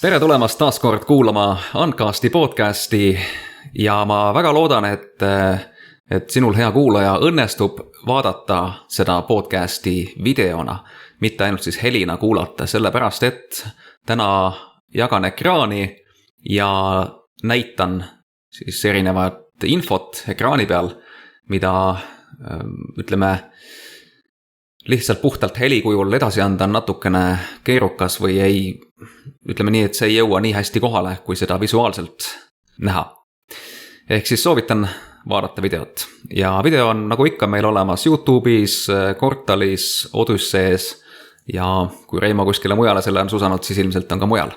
Tere tulemast taas kord kuulama Uncasti podcasti ja ma väga loodan, et sinul hea kuulaja õnnestub vaadata seda podcasti videona, mitte ainult siis helina kuulata, sellepärast et täna jagan ekraani ja näitan siis erinevat infot ekraani peal, mida ütleme lihtsalt puhtalt helikujul edasi anda on natukene keerukas või ei, ütleme nii, et see ei jõua nii hästi kohale, kui seda visuaalselt näha. Ehk siis soovitan vaadata videot. Ja video on nagu ikka meil olemas YouTube'is, Kortalis, Odyssees ja kui Reimo kuskile mujale selle on susanud, siis ilmselt on ka mujal.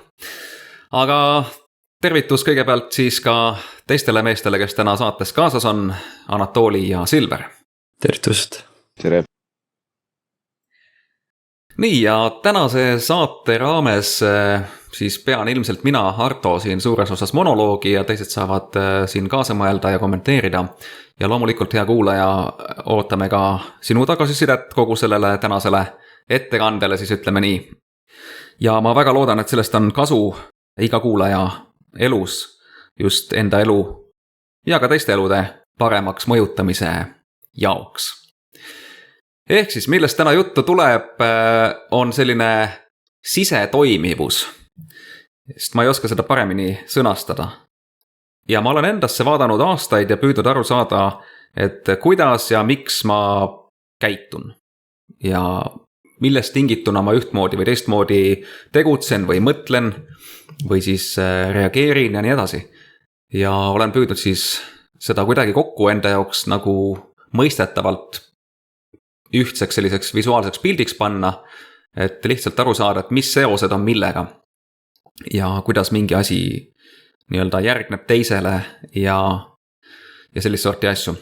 Aga tervitus kõigepealt siis ka teistele meestele, kes täna saates kaasas on, Anatoli ja Silver. Tervitust! Tere! Nii ja tänase saate raames siis pean ilmselt mina, Arto, siin suures osas monoloogi ja teised saavad siin kaasa mõelda ja kommenteerida. Ja loomulikult hea kuulaja, ootame ka sinu tagasisidet kogu sellele tänasele ettekandele, siis ütleme nii. Ja ma väga loodan, et sellest on kasu iga kuulaja elus, just enda elu ja ka teiste elude paremaks mõjutamise jaoks. Ehk siis, millest täna juttu tuleb, on selline sisetoimivus. Sest ma ei oska seda paremini sõnastada. Ja ma olen endasse vaadanud aastaid ja püüdnud aru saada, et kuidas ja miks ma käitun. Ja millest tingituna ma ühtmoodi või teistmoodi tegutsen või mõtlen või siis reageerin ja nii edasi. Ja olen püüdnud siis seda kuidagi kokku enda jaoks nagu mõistetavalt ühtseks selliseks visuaalseks pildiks panna, et lihtsalt aru saada, et mis seosed on millega ja kuidas mingi asi nii-öelda järgneb teisele ja sellist sorti asju.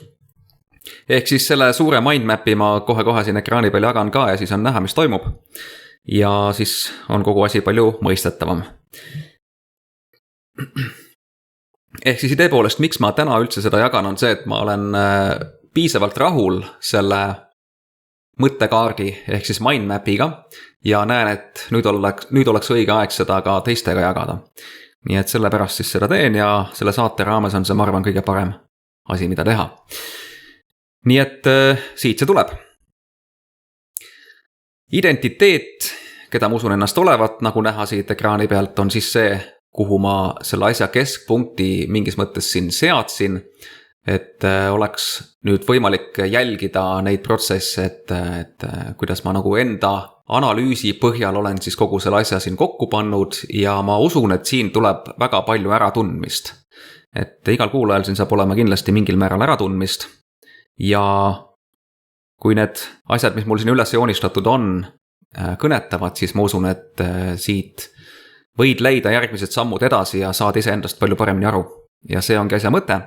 Ehk siis selle suure mindmapi ma kohe siin ekraani peal jagan ka ja siis on näha, mis toimub ja siis on kogu asi palju mõistetavam. Ehk siis idee poolest, miks ma täna üldse seda jagan, on see, et ma olen piisavalt rahul selle mõttekaardi ehk siis mindmapiga ja näen, et nüüd oleks õige aeg seda ka teistega jagada. Nii et sellepärast siis seda teen ja selle saate raames on see, ma arvan, kõige parem asi, mida teha. Nii et siit see tuleb. Identiteet, keda ma usun ennast olevat, nagu näha siit ekraani pealt, on siis see, kuhu ma selle asja keskpunkti mingis mõttes siin seadsin, et oleks nüüd võimalik jälgida neid protsesse, et kuidas ma nagu enda analüüsi põhjal olen siis kogu selle asja siin kokku pannud ja ma usun, et siin tuleb väga palju äratundmist. Et igal kuulajal siin saab olema kindlasti mingil määral äratundmist ja kui need asjad, mis mul siin üles joonistatud on, kõnetavad, siis ma usun, et siit võid leida järgmised sammud edasi ja saad iseendast palju paremini aru. Ja see ongi asja mõte.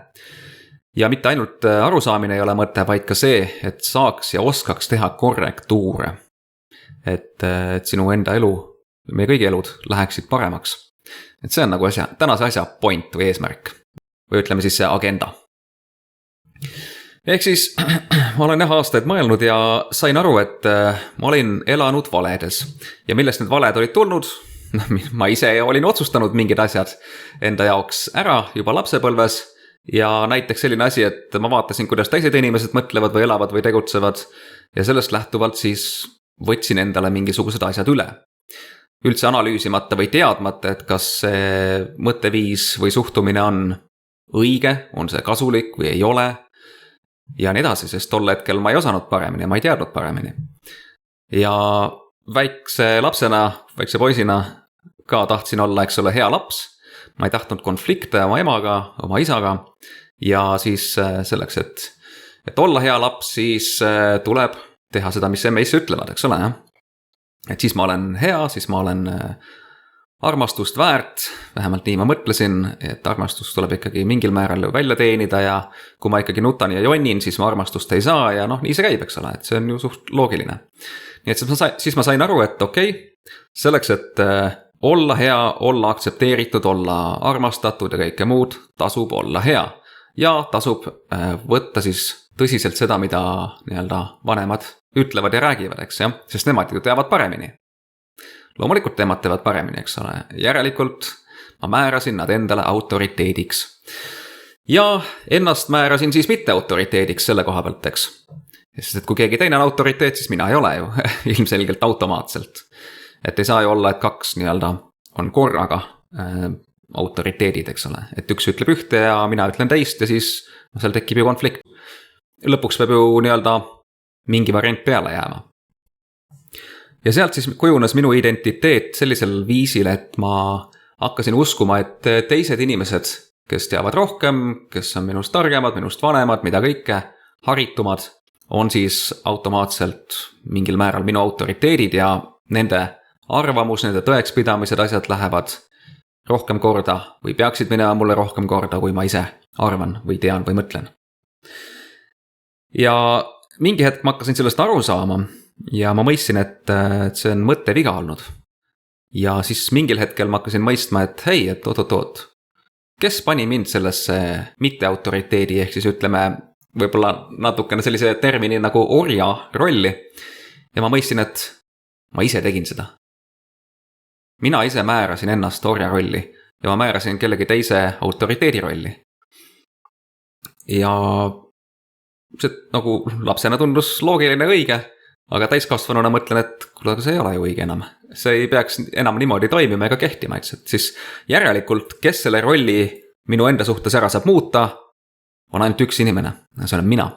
Ja mitte ainult arusaamine ei ole mõte, vaid ka see, et saaks ja oskaks teha korrektuure. Et sinu enda elu, meie kõigi elud läheksid paremaks. Et see on nagu tänase asja point või eesmärk. Või ütleme siis see agenda. Ehk siis ma olen aastaid mõelnud ja sain aru, et ma olin elanud valedes. Ja millest need valed olid tulnud? Ma ise olin otsustanud mingid asjad enda jaoks ära juba lapsepõlves. Ja näiteks selline asi, et ma vaatasin, kuidas teised inimesed mõtlevad või elavad või tegutsevad ja sellest lähtuvalt siis võtsin endale mingisugused asjad üle. Üldse analüüsimata või teadmata, et kas see mõtteviis või suhtumine on õige, on see kasulik või ei ole ja nii edasi, sest tol hetkel ma ei osanud paremini ja ma ei teadnud paremini. Ja väikse lapsena, väikse poisina ka tahtsin olla, eks ole, hea laps. Ma ei tahtnud konflikte oma emaga, oma isaga ja siis selleks, et olla hea laps, siis tuleb teha seda, mis meis ütlevad, eks ole. Et siis ma olen hea, siis ma olen armastust väärt, vähemalt nii ma mõtlesin, et armastust tuleb ikkagi mingil määral välja teenida ja kui ma ikkagi nutan ja jonnin, siis ma armastust ei saa ja nii see käib, eks ole, et see on ju suht loogiline. Nii et siis ma sain aru, et okei, selleks, et olla hea, olla aktsepteeritud, olla armastatud ja kõike muud, tasub olla hea. Ja tasub võtta siis tõsiselt seda, mida nii-öelda vanemad ütlevad ja räägivad, eks jah, sest nemad ju teavad paremini. loomulikult temad teevad paremini, eks ole. Järelikult ma määrasin nad endale autoriteediks. Ja ennast määrasin siis mitte autoriteediks selle koha pealt, eks. Sest et kui keegi teine on autoriteet, siis mina ei ole ju ilmselgelt automaatselt. Et ei saa ju olla, et kaks nii-öelda on korraga autoriteedid, eks ole. Et üks ütleb ühte ja mina ütlen teist ja siis seal tekib ju konflikt. Lõpuks peab ju nii-öelda mingi variant peale jääma. Ja sealt siis kujunes minu identiteet sellisel viisil, et ma hakkasin uskuma, et teised inimesed, kes teavad rohkem, kes on minust targemad, minust vanemad, mida kõike, haritumad, on siis automaatselt mingil määral minu autoriteedid ja nende arvamus, nende tõekspidamised, asjad lähevad rohkem korda või peaksid minema mulle rohkem korda, kui ma ise arvan või tean või mõtlen. Ja mingi hetk ma hakkasin sellest aru saama ja ma mõistsin, et see on mõtteviga olnud. Ja siis mingil hetkel ma hakkasin mõistma, et hei, et oot. Kes pani mind sellesse mitteautoriteedi ehk siis ütleme võib-olla natukene sellise termini nagu orja rolli. Ja ma mõistsin, et ma ise tegin seda. Mina ise määrasin ennast orja rolli ja ma määrasin kellegi teise autoriteedi rolli. Ja see nagu lapsena tundus loogiline õige, aga täiskasvanuna mõtlen, et kuule, see ei ole ju õige enam. See ei peaks enam niimoodi toimima ega kehtima, et siis järelikult, kes selle rolli minu enda suhtes ära saab muuta, on ainult üks inimene, see olen mina.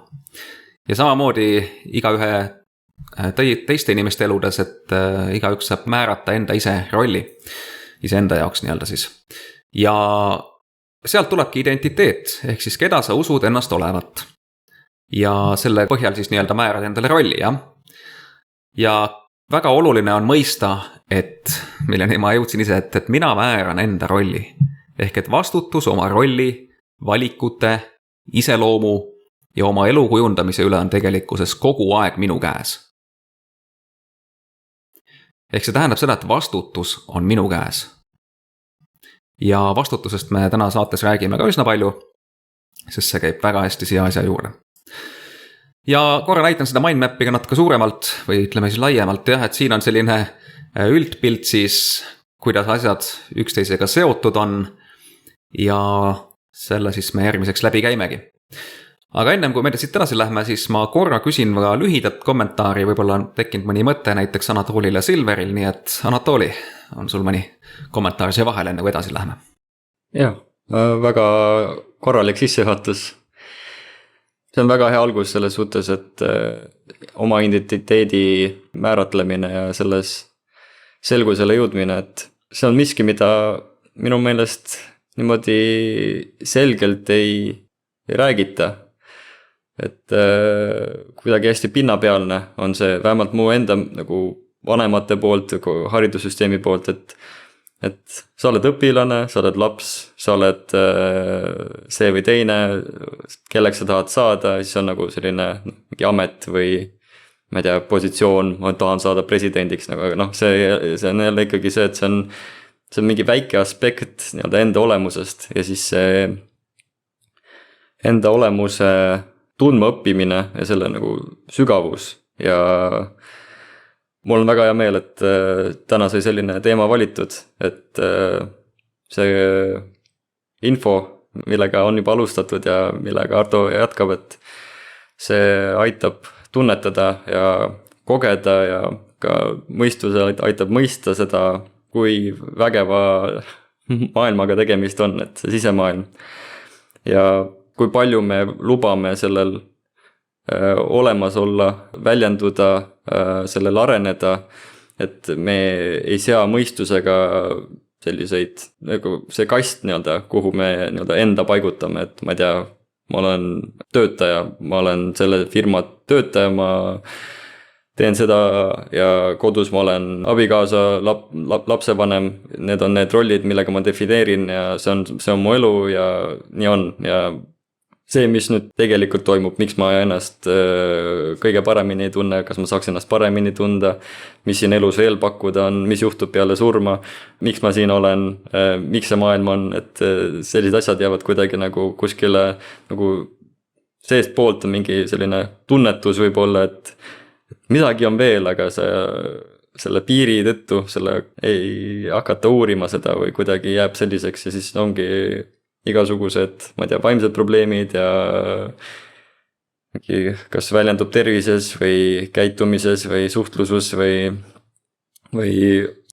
Ja samamoodi igaühe teiste inimeste eludes, et igaüks saab määrata enda ise rolli, iseenda jaoks nii-öelda siis. Ja sealt tulebki identiteet, ehk siis keda sa usud ennast olevat. Ja selle põhjal siis nii-öelda määrad endale rolli, jah. Ja väga oluline on mõista, et milleni ma jõudsin ise, et mina määran enda rolli. Ehk et vastutus oma rolli, valikute, iseloomu ja oma elu kujundamise üle on tegelikkuses kogu aeg minu käes. Ehk see tähendab seda, et vastutus on minu käes. Ja vastutusest me täna saates räägime ka üsna palju, sest see käib väga hästi siia asja juurde. Ja korra näitan seda mindmappi ka natuke suuremalt või ütleme siis laiemalt, jah, et siin on selline üldpilt siis, kuidas asjad üksteisega seotud on ja selle siis me järgmiseks läbi käimegi. Aga ennem kui me siit edasi lähme, siis ma korra küsin väga lühidat kommentaari, võib-olla on tekkinud mõni mõte näiteks Anatolil ja Silveril, nii et Anatoli, on sul mõni kommentaar siia vahele, enne kui edasi lähme? Jah, väga korralik sissejuhatus. See on väga hea algus selles suhtes, et oma identiteedi määratlemine ja selles selgusele jõudmine, et see on miski, mida minu meelest niimoodi selgelt ei räägita. Et kuidagi hästi pinnapealne on see, vähemalt mu enda nagu vanemate poolt, haridussüsteemi poolt, et sa oled õpilane, sa oled laps, sa oled see või teine, kelleks sa tahad saada, siis on nagu selline mingi amet või ma ei tea, positsioon, ma tahan saada presidendiks, aga see on jälle ikkagi see, et see on mingi väike aspekt nii-öelda enda olemusest ja siis see enda olemuse tundma õppimine ja selle nagu sügavus ja mul on väga hea meel, et täna sai selline teema valitud, et see info, millega on juba alustatud ja millega Arto jätkab, et see aitab tunnetada ja kogeda ja ka mõistusel aitab mõista seda, kui vägeva maailmaga tegemist on, et see sisemaailm. Ja kui palju me lubame sellel olemas olla, väljenduda, sellel areneda, et me ei sea mõistusega selliseid, nagu see kast nii-öelda, kuhu me nii-öelda enda paigutame, et ma ei tea, ma olen töötaja, ma olen selle firma töötaja, ma teen seda ja kodus ma olen abikaasa, lapsevanem, need on need rollid, millega ma defineerin ja see on mu elu ja nii on ja see, mis nüüd tegelikult toimub, miks ma ennast kõige paremini ei tunne, kas ma saaks ennast paremini tunda, mis siin elus veel pakkuda on, mis juhtub peale surma, miks ma siin olen, miks see maailm on, et sellised asjad jäävad kuidagi nagu kuskile nagu seest poolt on mingi selline tunnetus võib-olla, et midagi on veel, aga selle piiri tõttu selle ei hakata uurima seda või kuidagi jääb selliseks ja siis ongi igasugused, ma ei tea, vaimsed probleemid ja kas väljendub tervises või käitumises või suhtlusus või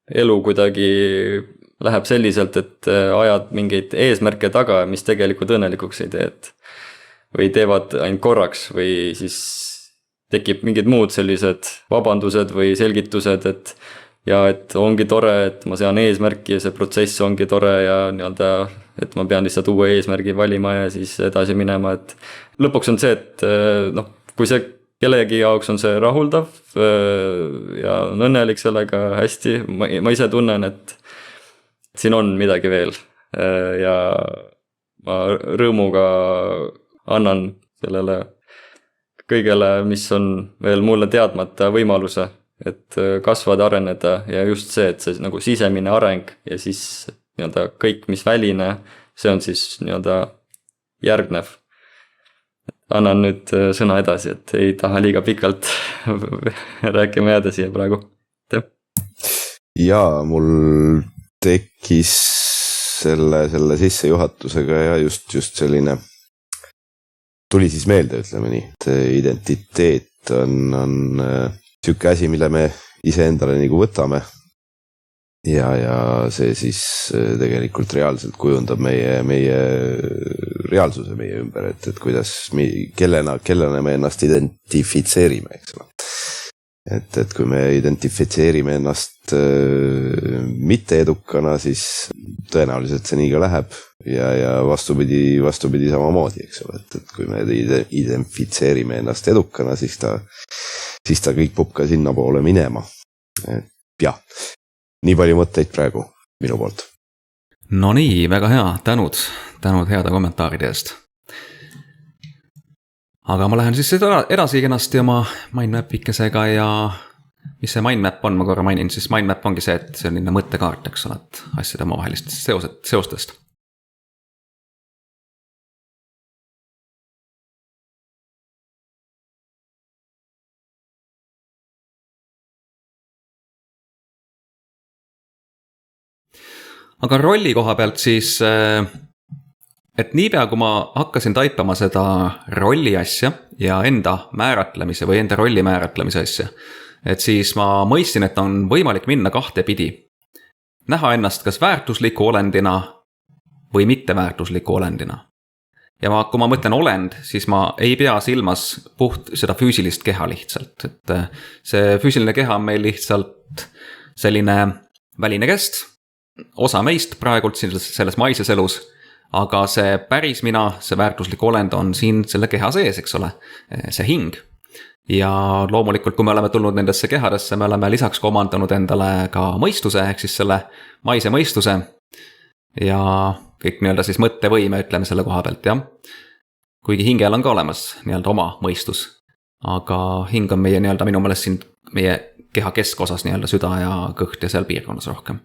elu kuidagi läheb selliselt, et ajad mingeid eesmärke taga, mis tegelikult õnnelikuks ei tee, et või teevad ainult korraks või siis tekib mingid muud sellised vabandused või selgitused, et ongi tore, et ma sean eesmärki ja see protsess ongi tore ja nii-öelda, et ma pean lihtsalt uue eesmärgi valima ja siis edasi minema, et lõpuks on see, et noh, kui see kellegi jaoks on see rahuldav ja on õnnelik sellega hästi, ma ise tunnen, et siin on midagi veel ja ma rõõmuga annan sellele kõigele, mis on veel mulle teadmata võimaluse, et kasvada, areneda ja just see, et see nagu sisemine areng ja siis nii-öelda kõik, mis väline, see on siis nii-öelda järgnev. Annan nüüd sõna edasi, et ei taha liiga pikalt rääkima jääda siia praegu. Jaa, mul tekkis selle sissejuhatusega ja just selline, tuli siis meelde, ütleme nii, et identiteet on siuke asi, mille me iseendale nagu võtame ja see siis tegelikult reaalselt kujundab meie reaalsuse meie ümber, et kuidas kellena me ennast identifitseerime, eks ole. Et kui me identifitseerime ennast mitte edukana, siis tõenäoliselt see nii ka läheb ja vastupidi samamoodi, eks ole, et kui me identifitseerime ennast edukana, siis ta kõik pup ka sinna poole minema. Jah, nii palju mõtteid praegu minu poolt. No nii, väga hea, tänud heade kommentaaride eest. Aga ma lähen siis edasi kenasti oma mindmapikesega ja mis see mindmap on, ma korra mainin, siis mindmap ongi see, et selline mõttekaart, eks ole, et asjade omavahelistest seostest. Aga rolli koha pealt siis, et niipea kui ma hakkasin taipama seda rolli asja ja enda määratlemise või enda rolli määratlemise asja, et siis ma mõistsin, et on võimalik minna kahte pidi. Näha ennast kas väärtusliku olendina või mitteväärtusliku olendina. Ja kui ma mõtlen olend, siis ma ei pea silmas puht seda füüsilist keha lihtsalt. Et see füüsiline keha on meil lihtsalt selline väline kest, osa meist praegult selles maises elus, aga see päris mina, see väärtuslik olend on siin selle keha sees, eks ole, see hing. Ja loomulikult, kui me oleme tulnud nendesse kehadesse, me oleme lisaks omandanud endale ka mõistuse, ehk siis selle maise mõistuse ja kõik nii-öelda siis mõttevõime, ütleme selle koha pealt, jah. Kuigi hingel on ka olemas nii-öelda oma mõistus, aga hing on meie nii-öelda minu meelest siin meie keha keskosas nii-öelda süda ja kõht ja seal piirkonnas rohkem.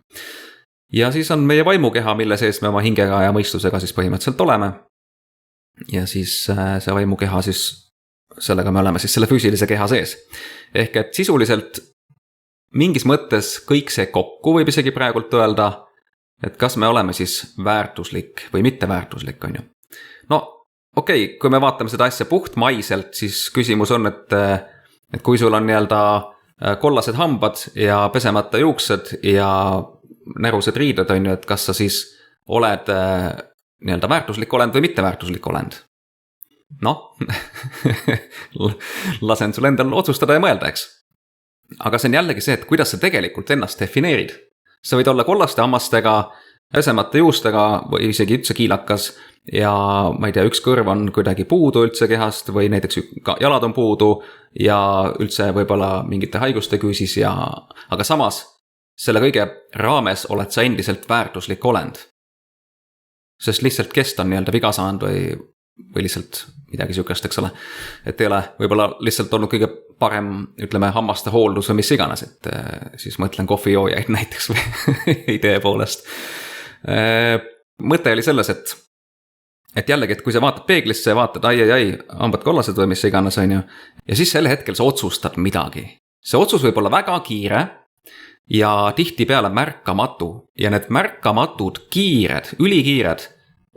Ja siis on meie vaimukeha, mille sees me oma hingega ja mõistusega siis põhimõtteliselt oleme. Ja siis see vaimukeha siis, sellega me oleme siis selle füüsilise keha sees. Ehk et sisuliselt mingis mõttes kõik see kokku võib isegi praegult öelda, et kas me oleme siis väärtuslik või mitteväärtuslik, on ju. No okei, kui me vaatame seda asja puhtmaiselt, siis küsimus on, et kui sul on nii-öelda kollased hambad ja pesemata juuksed ja närused riided, on ju, et kas sa siis oled nii-öelda väärtuslik olend või mitteväärtuslik olend. Noh, lasen sul endal otsustada ja mõelda, eks. Aga see on jällegi see, et kuidas sa tegelikult ennast defineerid. Sa võid olla kollaste hammastega, pesemata juustega või isegi üldse kiilakas ja ma ei tea, üks kõrv on kuidagi puudu üldse kehast või näiteks jalad on puudu ja üldse võib-olla mingite haiguste küüsis aga samas selle kõige raames oled sa endiselt väärtuslik olend. Sest lihtsalt kest on nii-öelda viga saanud või lihtsalt midagi sükest, eks ole. Et ei ole võib-olla lihtsalt olnud kõige parem, ütleme, hammaste hooldus või mis iganes, et siis mõtlen kohvijoojaid näiteks või idee poolest. Mõte oli selles, et jällegi, et kui sa vaatad peeglisse ja vaatad ai, hambad kollased või mis iganes, on ju, ja siis selle hetkel sa otsustad midagi. See otsus võib olla väga kiire ja tihtipeale märkamatu ja need märkamatud, kiired, ülikiired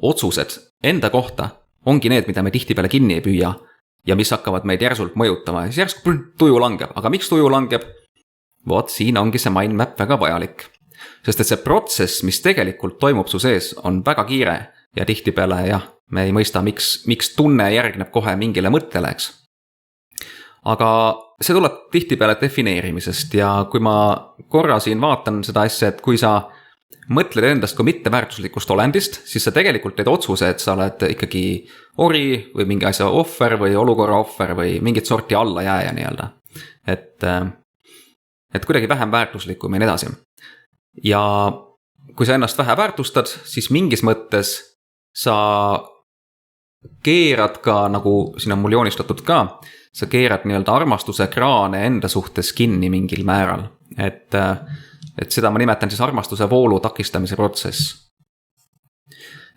otsused enda kohta ongi need, mida me tihtipeale kinni ei püüa ja mis hakkavad meid järsult mõjutama ja siis järsku tuju langeb, aga miks tuju langeb? Vot siin ongi see mindmap väga vajalik, sest et see protsess, mis tegelikult toimub su sees, on väga kiire ja tihtipeale jah, me ei mõista, miks tunne järgneb kohe mingile mõttele, eks. Aga see tuleb tihtipeale defineerimisest ja kui ma korra siin vaatan seda asja, et kui sa mõtled endast kui mitteväärtuslikust olendist, siis sa tegelikult teed otsuse, et sa oled ikkagi ori või mingi asja ohver või olukorra ohver või mingit sorti allajääja nii-öelda. Et kuidagi vähem väärtuslikum ja nii edasi. Ja kui sa ennast vähe väärtustad, siis mingis mõttes sa keerad ka, nagu siin on mul joonistatud ka, sa keerad nii-öelda armastuse kraane enda suhtes kinni mingil määral. Et seda ma nimetan siis armastuse voolu takistamise protsess.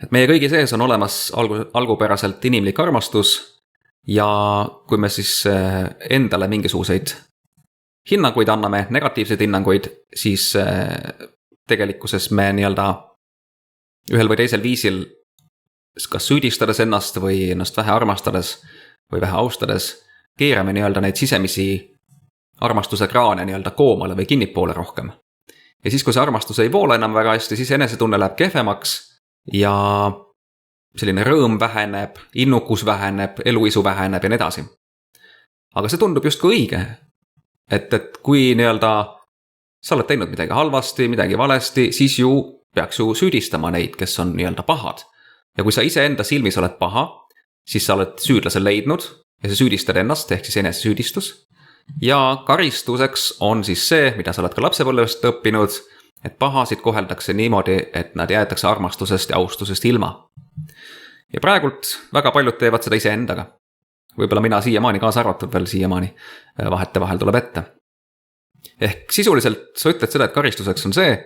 Et meie kõigi sees on olemas algupäraselt inimlik armastus ja kui me siis endale mingisuguseid hinnanguid anname, negatiivseid hinnanguid, siis tegelikkuses me nii-öelda ühel või teisel viisil kas süüdistades ennast või ennast vähe armastades või vähe austades keerame nii-öelda neid sisemisi armastuse kraane nii-öelda koomale või kinnipoole rohkem. Ja siis, kui see armastus ei voola enam väga hästi, siis enesetunne läheb kehvemaks ja selline rõõm väheneb, innukus väheneb, eluisu väheneb ja nii edasi. Aga see tundub justkui õige, et kui nii-öelda sa oled teinud midagi halvasti, midagi valesti, siis ju peaks ju süüdistama neid, kes on nii-öelda pahad. Ja kui sa ise enda silmis oled paha, siis sa oled süüdlase leidnud ja sa süüdistad ennast, ehk siis enese süüdistus. Ja karistuseks on siis see, mida sa oled ka lapsepõlvest õppinud, et pahasid koheldakse niimoodi, et nad jäetakse armastusest ja austusest ilma. Ja praegult väga paljud teevad seda ise endaga. Võib-olla mina siiamaani, kaasa arvatud veel siiamaani, vahete vahel tuleb ette. Ehk sisuliselt sa ütled seda, et karistuseks on see,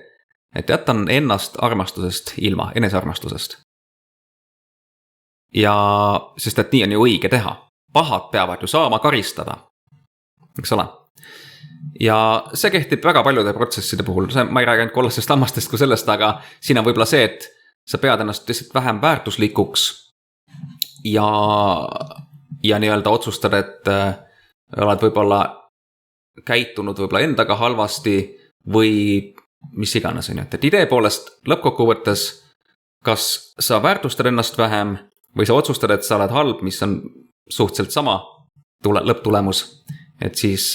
et jätan ennast armastusest ilma, enesearmastusest. Ja sest et nii on ju õige teha. Pahad peavad ju saama karistada. Eks ole? Ja see kehtib väga paljude protsesside puhul. Ma ei räägi ainult kollasest lammastest kui sellest, aga siin on võib-olla see, et sa pead ennast lihtsalt vähem väärtuslikuks ja nii-öelda otsustad, et oled võib-olla käitunud võib-olla endaga halvasti või mis iganes on. Et idee poolest lõppkokkuvõttes, kas sa väärtustad ennast vähem või sa otsustad, et sa oled halb, mis on suhteliselt sama lõpptulemus, et siis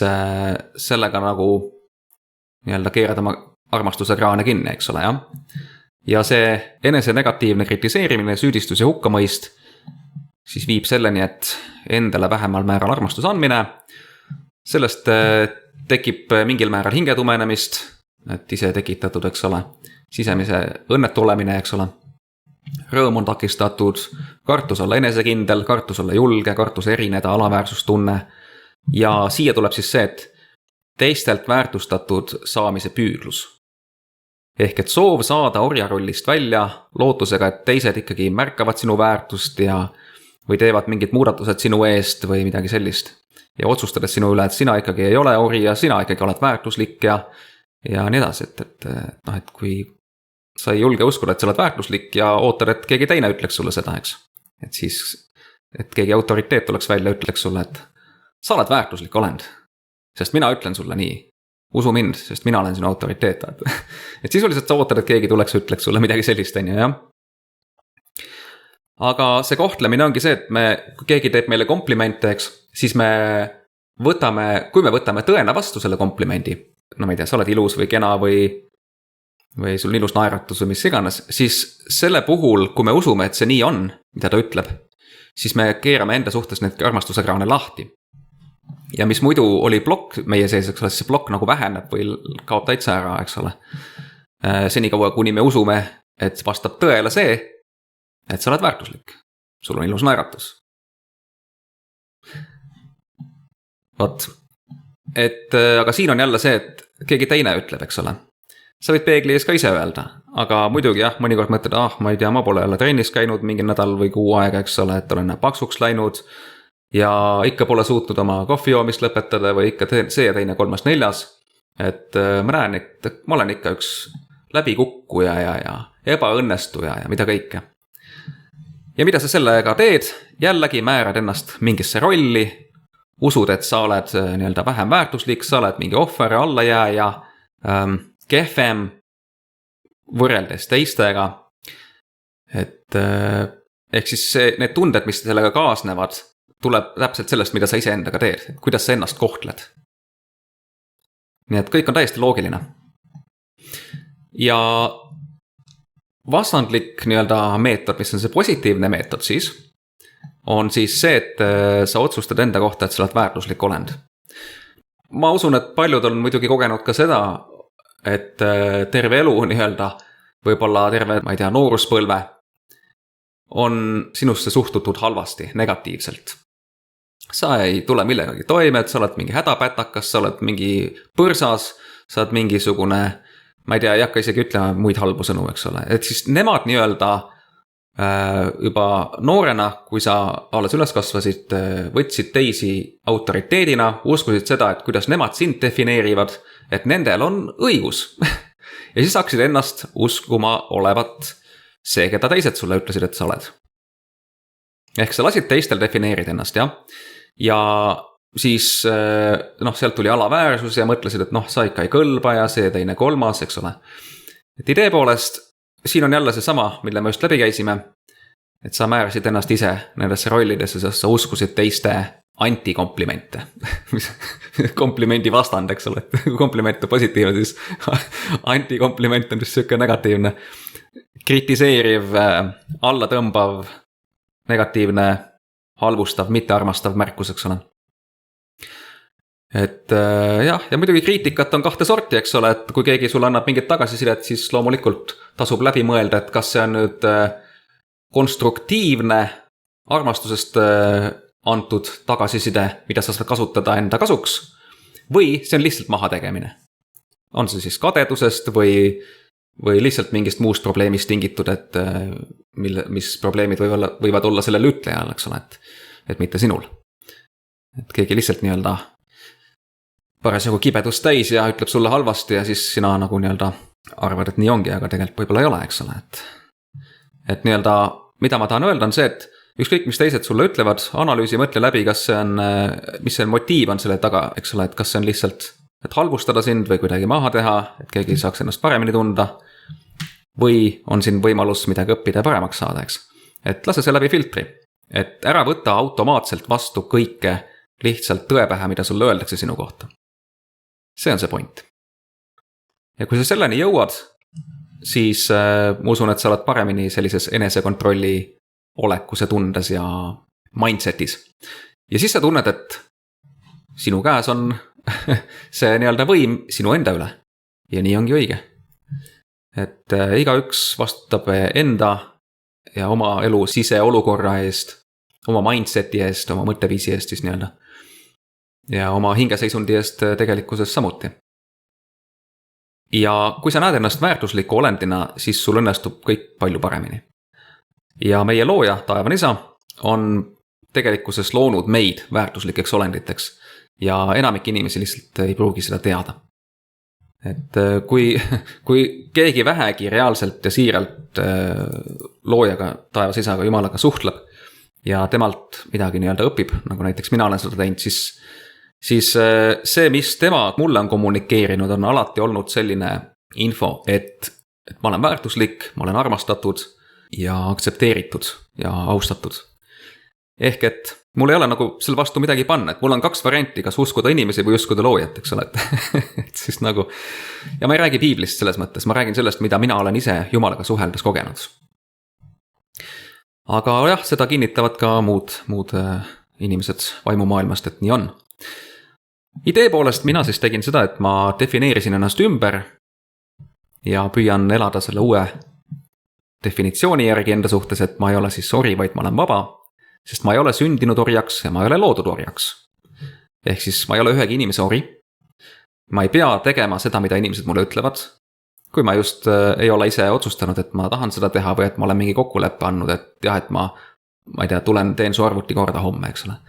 sellega nagu nii-öelda keerad oma armastuse kraane kinni, eks ole, jah. Ja see enese negatiivne kritiseerimine, süüdistus ja hukkamõist siis viib selleni, et endale vähemal määral armastus andmine. Sellest tekib mingil määral hingetumenemist, et ise tekitatud, eks ole, sisemise õnnetu olemine, eks ole. Rõõm on takistatud, kartus olla enesekindel, kartus olla julge, kartus erineda, alaväärsustunne. Ja siia tuleb siis see, et teistelt väärtustatud saamise püüdlus. Ehk et soov saada orjarollist välja lootusega, et teised ikkagi märkavad sinu väärtust või teevad mingid muudatused sinu eest või midagi sellist. Ja otsustades sinu üle, et sina ikkagi ei ole ori ja sina ikkagi oled väärtuslik ja nii edasi, et kui sa ei julge uskuda, et sa oled väärtuslik ja ootad, et keegi teine ütleks sulle seda, eks. Et siis, et keegi autoriteet oleks välja, ütleks sulle, et sa oled väärtuslik olend, sest mina ütlen sulle nii. Usu mind, sest mina olen sinu autoriteet. Et sisuliselt sa ootad, et keegi tuleks, ütleks sulle midagi sellist, jah. Aga see kohtlemine ongi see, et kui keegi teeb meile komplimente, eks, siis kui me võtame tõena vastu selle komplimendi, no ma ei tea, sa oled ilus või kena või sul on ilus naeratus või mis iganes, siis selle puhul, kui me usume, et see nii on, mida ta ütleb, siis me keerame enda suhtes need armastuse kraane lahti. Ja mis muidu oli plokk meie sees, eks ole, see plokk nagu väheneb või kaob täitsa ära, eks ole. Senikaua, kuni me usume, et vastab tõele see, et sa oled väärtuslik. Sul on ilus naeratus. Vot. Aga siin on jälle see, et keegi teine ütleb, eks ole. Sa võid peegli ees ka ise öelda, aga muidugi jah, mõnikord mõtled, ma ei tea, ma pole jälle trennis käinud mingi nädal või kuu aega, eks ole, et olen paksuks läinud ja ikka pole suutnud oma kohvijoomist lõpetada või ikka see ja teine 3. 4. et ma näen, et ma olen ikka üks läbikukkuja ja ebaõnnestuja ja mida kõike. Ja mida sa sellega teed? Jällegi määrad ennast mingisse rolli, usud, et sa oled nii-öelda vähem väärtuslik, sa oled mingi ohver, allajääja, kehvem võrreldes teistega. Et ehk siis need tunded, mis sellega kaasnevad, tuleb täpselt sellest, mida sa ise endaga teed, kuidas sa ennast kohtled. Nii et kõik on täiesti loogiline. Ja vastandlik nii-öelda meetod, mis on see positiivne meetod siis, on siis see, et sa otsustad enda kohta, et sa oled väärtuslik olend. Ma usun, et paljud on muidugi kogenud ka seda, et terve elu nii-öelda, võib-olla terve, ma ei tea, nooruspõlve, on sinusse suhtutud halvasti, negatiivselt. Sa ei tule millegagi toime, et sa oled mingi hädapätakas, sa oled mingi põrsas, sa oled mingisugune, ma ei tea, ei hakka isegi ütlema muid halbu sõnu, eks ole. Et siis nemad nii-öelda juba noorena, kui sa alles üles kasvasid, võtsid teisi autoriteedina, uskusid seda, et kuidas nemad sind defineerivad, et nendel on õigus. Ja siis hakkasid ennast uskuma olevat see, keda teised sulle ütlesid, et sa oled. Ehk sa lasid teistel defineerida ennast, jah. Ja siis sealt tuli alaväärsus ja mõtlesid, et sa ikka ei kõlba ja see teine kolmas, eks ole. Et idee poolest, siin on jälle see sama, mille me just läbi käisime, et sa määrasid ennast ise nendesse rollidesse, sest sa uskusid teiste antikomplimente. Komplimendi vastand, eks ole. Kompliment on positiivne, siis antikompliment on just siuke negatiivne, kritiseeriv, allatõmbav, negatiivne, halvustav, mittearmastav märkus, eks ole. Et jah, ja muidugi kriitikat on kahte sorti, eks ole, et kui keegi sulle annab mingit tagasisidet, siis loomulikult tasub läbi mõelda, et kas see on nüüd konstruktiivne armastusest antud tagasiside, mida sa saad kasutada enda kasuks, või see on lihtsalt mahategemine. On see siis kadedusest või lihtsalt mingist muust probleemist tingitud, et mis probleemid võivad olla sellel ütlejal, eks ole, et mitte sinul. Et keegi lihtsalt nii-öelda parasjagu kibedust täis ja ütleb sulle halvasti ja siis sina nagu nii-öelda arvad, et nii ongi, aga tegelikult võib-olla ei ole, eks ole. Et nii-öelda, mida ma tahan öelda on see, et ükskõik mis teised sulle ütlevad, analüüsi mõtle läbi, kas see on, mis see motiiv on selle taga, eks ole, et kas see on lihtsalt, et halvustada sind või kuidagi maha teha, et keegi saaks ennast paremini tunda, või on siin võimalus midagi õppida ja paremaks saada, eks. Et lase see läbi filtri, et ära võta automaatselt vastu kõike lihtsalt tõepähe, mida sulle öeldakse sinu kohta. See on see point. Ja kui sa selleni jõuad, siis ma usun, et sa oled paremini sellises enesekontrolli olekuse tundes ja mindsetis. Ja siis sa tunned, et sinu käes on see nii-öelda võim sinu enda üle. Ja nii ongi õige. Et igaüks vastutab enda ja oma elu siseolukorra eest, oma mindseti eest, oma mõtteviisi eest siis nii-öelda. Ja oma hingeseisundi eest tegelikkuses samuti. Ja kui sa näed ennast väärtusliku olendina, siis sul õnnestub kõik palju paremini. Ja meie looja, taevan isa, on tegelikkuses loonud meid väärtuslikeks olenditeks ja enamik inimesi lihtsalt ei pruugi seda teada. Et kui keegi vähegi reaalselt ja siiralt loojaga, taevas isaga, jumalaga suhtleb ja temalt midagi nii-öelda õpib, nagu näiteks mina olen seda teinud, siis see, mis tema mulle on kommunikeerinud, on alati olnud selline info, et ma olen väärtuslik, ma olen armastatud ja aktsepteeritud ja austatud. Ehk et mul ei ole nagu selle vastu midagi panna, et mul on 2 varianti, kas uskuda inimesi või uskuda loojat, eks ole, et siis nagu, ja ma ei räägi piiblist selles mõttes, ma räägin sellest, mida mina olen ise jumalaga suheldes kogenud. Aga jah, seda kinnitavad ka muud inimesed vaimumaailmast, et nii on. Idee poolest mina siis tegin seda, et ma defineerisin ennast ümber ja püüan elada selle uue definitsiooni järgi enda suhtes, et ma ei ole siis ori, vaid ma olen vaba. Sest ma ei ole sündinud orjaks ja ma ei ole loodud orjaks. Ehk siis ma ei ole ühegi inimese ori. Ma ei pea tegema seda, mida inimesed mulle ütlevad. Kui ma just ei ole ise otsustanud, et ma tahan seda teha või et ma olen mingi kokkuleppe andnud, et jah, et ma ei tea, teen su arvuti korda homme, eks ole.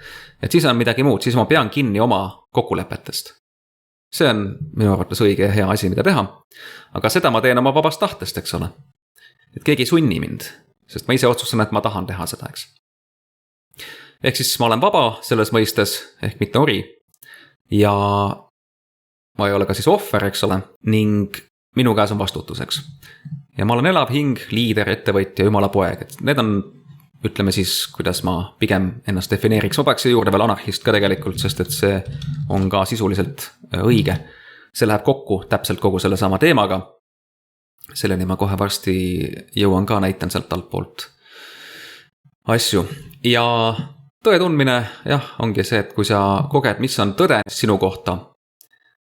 Et siis on midagi muud, siis ma pean kinni oma kokkulepetest. see on minu arvates õige ja hea asi, mida teha. Aga seda ma teen oma vabast tahtest, eks ole. Et keegi ei sunni mind, sest ma ise otsustan, et ma tahan teha seda, eks. Ehk siis ma olen vaba selles mõistes, ehk mitte ori. Ja ma ei ole ka siis ohver, eks ole, ning minu käes on vastutuseks. Ja ma olen elav hing, liider, ettevõtja, jumala poeg. Et need on, ütleme siis, kuidas ma pigem ennast defineeriks. Ma peaks juurde veel anarhist ka tegelikult, sest et see on ka sisuliselt õige. See läheb kokku täpselt kogu selle sama teemaga. Selleni ma kohe varsti jõuan ka, näitan sealt alt poolt asju. Ja tõe tundmine, jah, ongi see, et kui sa koged, mis on tõde sinu kohta,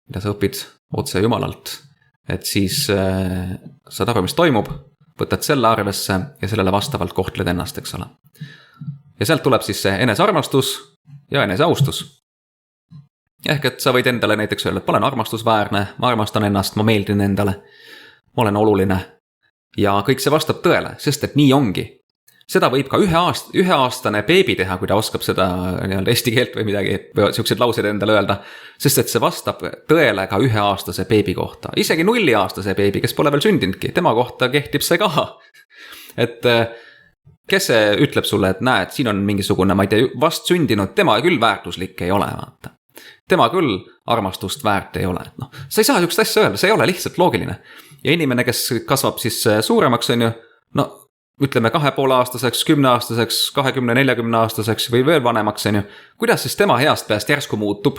mida sa õpid otse jumalalt, et siis saad aru, mis toimub, võtad selle arvesse ja sellele vastavalt kohtled ennast, eks ole. Ja sealt tuleb siis see enesearmastus ja eneseaustus. Ehk et sa võid endale näiteks öelda, et ma olen armastusväärne, ma armastan ennast, ma meeldin endale, ma olen oluline ja kõik see vastab tõele, sest et nii ongi. Seda võib ka üheaastane beebi teha, kui ta oskab seda eesti keelt või midagi, või siukseid lauseid endale öelda, sest et see vastab tõele ka üheaastase beebi kohta. Isegi 0-aastase beebi, kes pole veel sündinudki, tema kohta kehtib see ka. Et kes see ütleb sulle, et näed, siin on mingisugune, ma ei tea, vast sündinud, tema küll väärtuslik ei ole, vaata. Tema küll armastust väärt ei ole. No, sa ei saa siukest asja öelda, see ei ole lihtsalt loogiline. Ja inimene, kes kasvab siis suuremaks, on ju, no ütleme 2,5-aastaseks, 10-aastaseks, 20-40-aastaseks või veel vanemaks, on ju, kuidas siis tema heast peast järsku muutub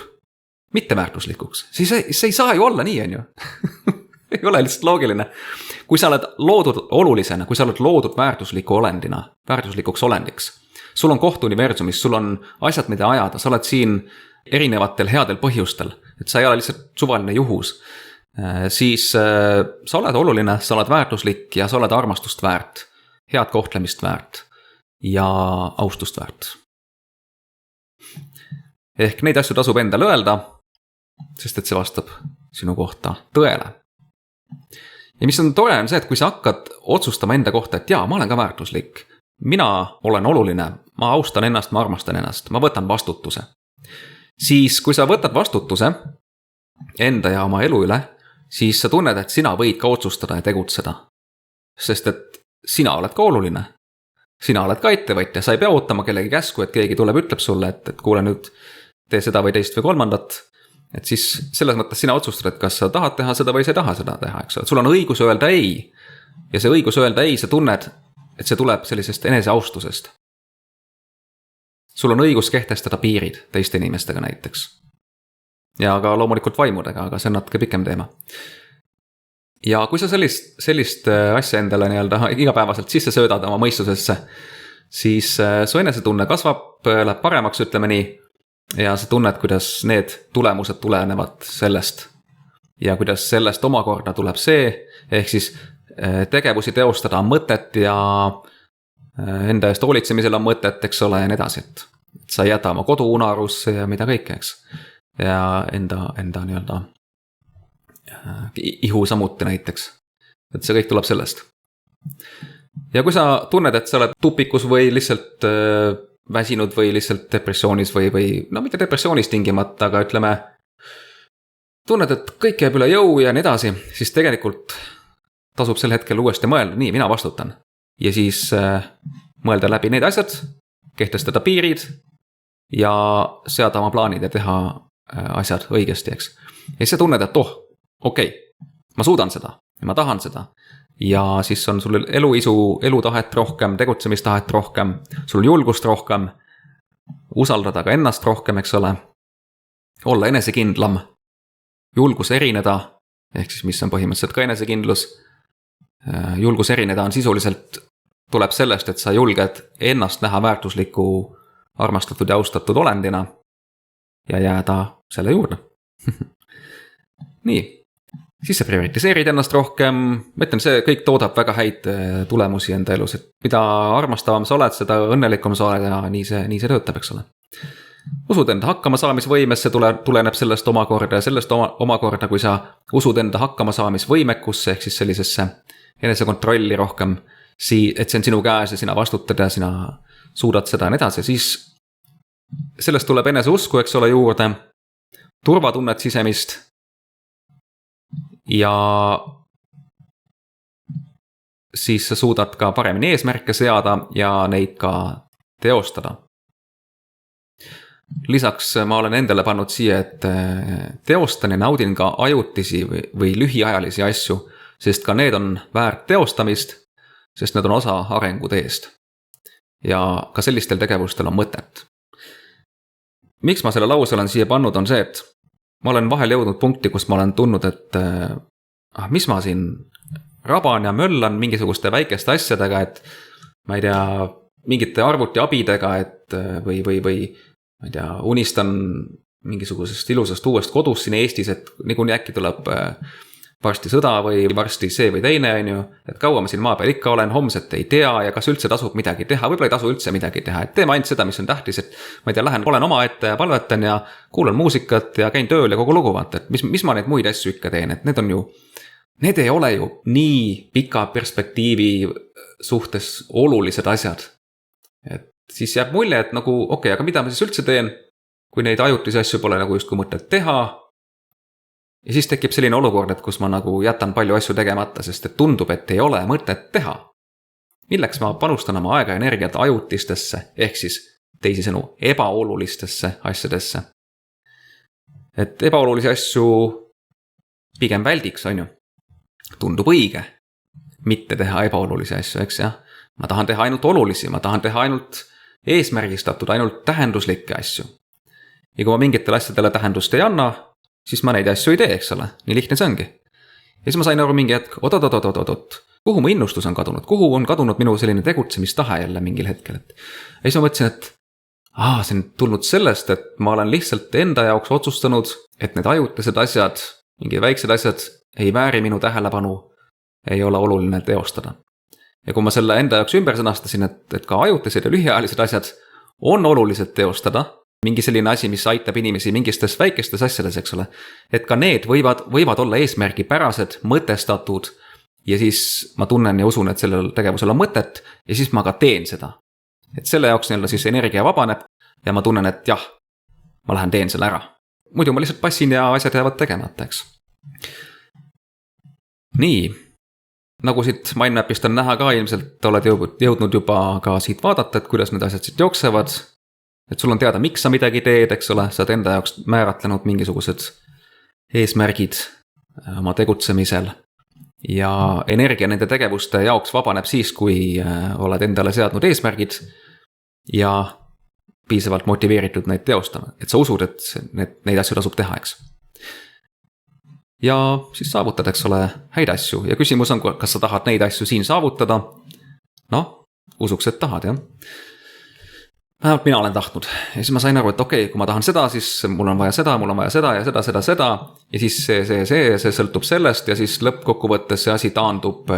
mitteväärtuslikuks? See ei saa ju olla nii, on ju. Ei ole lihtsalt loogiline. Kui sa oled loodud olulisena, kui sa oled loodud väärtusliku olendina, väärtuslikuks olendiks, sul on koht universumis, sul on asjad, mida ajada, sa oled siin erinevatel headel põhjustel, et sa ei ole lihtsalt suvaline juhus, siis sa oled oluline, sa oled väärtuslik ja sa oled armastust väärt, head kohtlemist väärt ja austust väärt. Ehk neid asju tasub endale öelda, sest et see vastab sinu kohta tõele. Ja mis on tore on see, et kui sa hakkad otsustama enda kohta, et jaa, ma olen ka väärtuslik, mina olen oluline, ma austan ennast, ma armastan ennast, ma võtan vastutuse. Siis kui sa võtad vastutuse enda ja oma elu üle, siis sa tunned, et sina võid ka otsustada ja tegutseda. Sest et sina oled ka oluline. Sina oled ka ettevõtja, sa ei pea ootama kellegi käsku, et keegi tuleb, ütleb sulle, et kuule nüüd tee seda või teist või kolmandat. Et siis selles mõttes sina otsustad, et kas sa tahad teha seda või sa ei taha seda teha, eks ole. Sul on õigus öelda ei. Ja see õigus öelda ei, sa tunned, et see tuleb sellisest eneseaustusest. Sul on õigus kehtestada piirid teiste inimestega näiteks. Ja ka loomulikult vaimudega, aga see on natuke pikem teema. Ja kui sa sellist asja endale igapäevaselt sisse söödad oma mõistusesse, siis su enesetunne kasvab, läheb paremaks, ütleme nii, ja sa tunned, kuidas need tulemused tulenevad sellest. Ja kuidas sellest omakorda tuleb see, ehk siis tegevusi teostada on mõtet ja enda eest hoolitsemisel on mõtet, eks ole, ja nii edasi, et sa ei jäta oma kodu unarusse ja mida kõike, eks. Ja enda nii-öelda ihu samuti näiteks. Et see kõik tuleb sellest. Ja kui sa tunned, et sa oled tupikus või lihtsalt väsinud või lihtsalt depressioonis või no mitte depressioonis tingimata, aga ütleme, tunned, et kõik jääb üle jõu ja nii edasi, siis tegelikult tasub sel hetkel uuesti mõelda, nii, mina vastutan. Ja siis mõelda läbi need asjad, kehtestada piirid ja seada oma plaanid ja teha asjad õigesti, eks. Ja siis sa tunned, et okei, ma suudan seda ja ma tahan seda. Ja siis on sul elutahet rohkem, tegutsemistahet rohkem, sul julgust rohkem, usaldada ka ennast rohkem, eks ole, olla enesekindlam, julgus erineda, ehk siis mis on põhimõtteliselt ka enesekindlus. Julgus erineda on sisuliselt, tuleb sellest, et sa julged ennast näha väärtusliku, armastatud ja austatud olendina ja jääda selle juurde. Nii, siis sa prioritiseerid ennast rohkem, ma ütlen, see kõik toodab väga häid tulemusi enda elus, et mida armastavam sa oled, seda õnnelikum sa oled ja nii see töötab, eks ole. Usud enda hakkamasaamisvõimesse, tuleneb sellest omakorda ja sellest omakorda, kui sa usud enda hakkamasaamisvõimekusse ehk siis sellisesse enesekontrolli rohkem, et see on sinu käes ja sina vastutad ja sina suudad seda ja nii edasi, siis sellest tuleb eneseusku, eks ole, juurde, turvatunnet sisemist ja siis sa suudad ka paremini eesmärke seada ja neid ka teostada. Lisaks ma olen endale pannud siia, et teostan ja naudin ka ajutisi või lühiajalisi asju, sest ka need on väärt teostamist, sest need on osa arenguteest. Ja ka sellistel tegevustel on mõtet. Miks ma selle lause olen siia pannud on see, et ma olen vahel jõudnud punkti, kus ma olen tundnud, et mis ma siin raban ja möllan mingisuguste väikeste asjadega, et ma ei tea, mingite arvutiabidega, et või ma ei tea, unistan mingisugusest ilusast uuest kodust siin Eestis, et niikuinii äkki tuleb varsti sõda või varsti see või teine, et kaua ma siin maa peal ikka olen, homset ei tea ja kas üldse tasub midagi teha, võib-olla ei tasu üldse midagi teha, et teeme ainult seda, mis on tähtis, et ma ei tea, olen oma ette ja palvetan ja kuulan muusikat ja käin tööl ja kogu lugu vaata, et mis ma neid muid asju ikka teen, et need ei ole ju nii pika perspektiivi suhtes olulised asjad. Et siis jääb mulje, et nagu okei, aga mida ma siis üldse teen, kui neid ajutisi asju pole nagu justkui mõtet teha. Ja siis tekib selline olukord, et kus ma nagu jätan palju asju tegemata, sest et tundub, et ei ole mõtet teha. Milleks ma panustan oma aega ja energiat ajutistesse, ehk siis teisisõnu ebaolulistesse asjadesse. Et ebaolulisi asju pigem väldiks, on ju. Tundub õige, mitte teha ebaolulisi asju, eks jah. Ma tahan teha ainult olulisi, ma tahan teha ainult eesmärgistatud, ainult tähenduslikke asju. Ja kui ma mingitele asjadele tähendust ei anna, siis ma neid asju ei tee, eks ole. Nii lihtne see ongi. Ja siis ma sain aru mingi hetk, oot. Kuhu mu innustus on kadunud? Kuhu on kadunud minu selline tegutsemistahe jälle mingil hetkel? Ja siis ma mõtlesin, et see on tulnud sellest, et ma olen lihtsalt enda jaoks otsustanud, et need ajutised asjad, mingid väiksed asjad ei vääri minu tähelepanu, ei ole oluline teostada. Ja kui ma selle enda jaoks ümber sõnastasin, et ka ajutised ja lühiajalised asjad on olulised teostada, mingi selline asi, mis aitab inimesi mingistes väikestes asjades, eks ole, et ka need võivad olla eesmärgipärased, mõtestatud ja siis ma tunnen ja usun, et sellel tegevusel on mõtet ja siis ma ka teen seda. Et selle jaoks neile siis energia vabaneb ja ma tunnen, et jah, ma lähen teen selle ära. Muidu ma lihtsalt passin ja asjad jäävad tegemata, eks. Nii, nagu siit mindmapist on näha ka, ilmselt oled jõudnud juba ka siit vaadata, et kuidas need asjad siit jooksevad. Et sul on teada, miks sa midagi teed, eks ole, sa oled enda jaoks määratlenud mingisugused eesmärgid oma tegutsemisel ja energia nende tegevuste jaoks vabaneb siis, kui oled endale seadnud eesmärgid ja piisavalt motiveeritud neid teostama, et sa usud, et neid asju tasub teha, eks. Ja siis saavutad, eks ole, häid asju ja küsimus on, kas sa tahad neid asju siin saavutada? Noh, usuks, et tahad, jah. Vähemalt mina olen tahtnud ja siis ma sain aru, et okei, kui ma tahan seda, siis mul on vaja seda ja seda ja siis see sõltub sellest ja siis lõppkokkuvõttes see asi taandub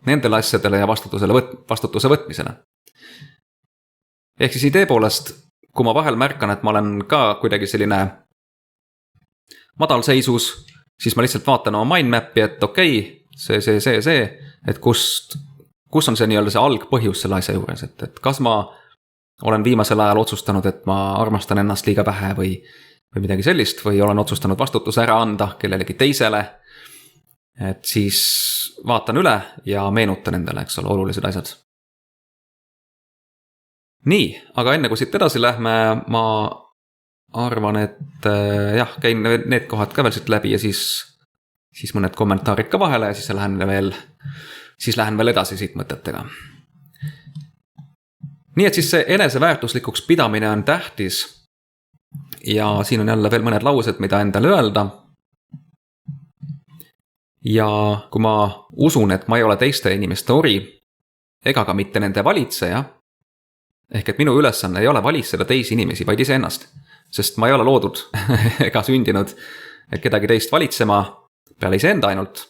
nendele asjadele ja vastutuse võtmisele. Ehk siis idee poolest, kui ma vahel märkan, et ma olen ka kuidagi selline madalseisus, siis ma lihtsalt vaatan oma mindmapi, et okei, see, et kus on see nii-öelda see algpõhjus selle asja juures, et kas ma olen viimasel ajal otsustanud, et ma armastan ennast liiga vähe või midagi sellist või olen otsustanud vastutuse ära anda kellelegi teisele. Et siis vaatan üle ja meenutan endale, eks ole, olulised asjad. Nii, aga enne kui siit edasi lähme, ma arvan, et jah, käin need kohad ka veel siit läbi ja siis mõned kommentaarid ka vahele ja siis lähen veel edasi siit mõtetega. Nii et siis see eneseväärtuslikuks pidamine on tähtis ja siin on jälle veel mõned laused, mida endale öelda. Ja kui ma usun, et ma ei ole teiste inimeste ori ega ka mitte nende valitseja, ehk et minu ülesanne ei ole valitseda teisi inimesi, vaid iseennast, sest ma ei ole loodud ega sündinud kedagi teist valitsema peale iseenda ainult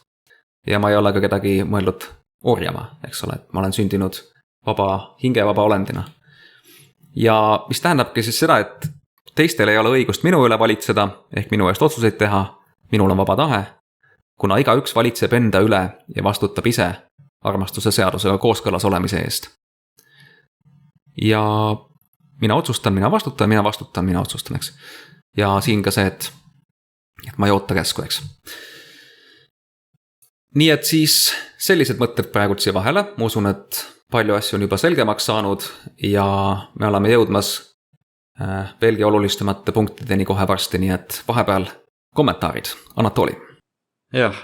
ja ma ei ole ka kedagi mõeldud orjama, eks ole, et ma olen sündinud hingevaba olendina. Ja mis tähendabki siis seda, et teistel ei ole õigust minu üle valitseda, ehk minu eest otsuseid teha, minul on vaba tahe, kuna igaüks valitseb enda üle ja vastutab ise armastuse seadusega kooskõlas olemise eest. Ja mina otsustan, mina vastutan, mina otsustan, eks. Ja siin ka see, et ma ei oota käsku, eks. nii et siis sellised mõtted praegu siia vahele, ma usun, et palju asju on juba selgemaks saanud ja me oleme jõudmas veelgi olulistemate punktideni kohe varsti, nii et vahepeal kommentaarid. Anatoli. Jah,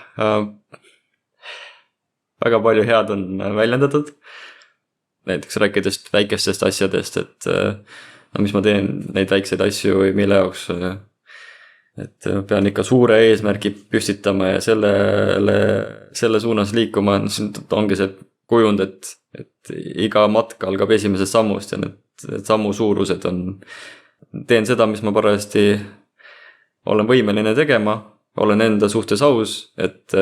väga palju head on väljendatud. Näiteks rääkides väikestest asjadest, et mis ma teen neid väikseid asju või mille jaoks, et pean ikka suure eesmärgi püstitama ja selle suunas liikuma. Ongi see kujund, et iga matk algab esimesest sammust ja need sammu suurused on, teen seda, mis ma parajasti olen võimeline tegema, olen enda suhtes aus, et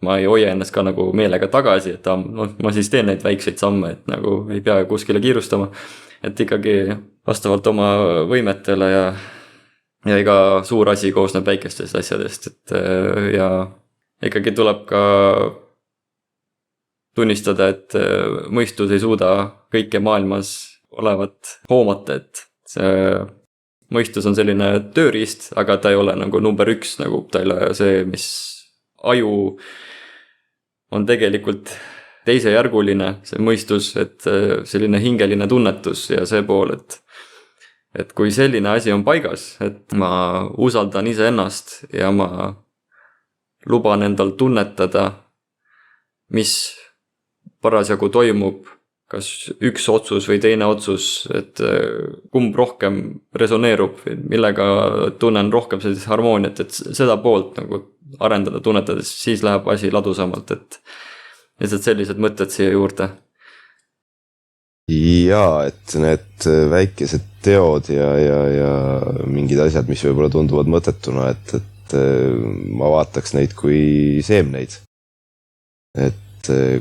ma ei hoia ennast ka nagu meelega tagasi, et ma siis teen neid väikseid samme, et nagu ei pea kuskile kiirustama, et ikkagi vastavalt oma võimetele ja iga suur asi koosneb väikestest asjadest, et ja ikkagi tuleb ka tunnistada, et mõistus ei suuda kõike maailmas olevat hoomata, et see mõistus on selline tööriist, aga ta ei ole nagu number 1, nagu ta ei ole see, mis aju on tegelikult teisejärguline, see mõistus, et selline hingeline tunnetus ja see pool, et kui selline asi on paigas, et ma usaldan iseennast ja ma luban endal tunnetada, mis parasjagu toimub, kas üks otsus või teine otsus, et kumb rohkem resoneerub, millega tunnen rohkem sellist harmooniat, et seda poolt nagu arendada, tunnetades, siis läheb asi ladusamalt, et lihtsalt sellised mõtted siia juurde. Jaa, et need väikesed teod ja mingid asjad, mis võib-olla tunduvad mõttetuna, et ma vaataks neid kui seemneid. Et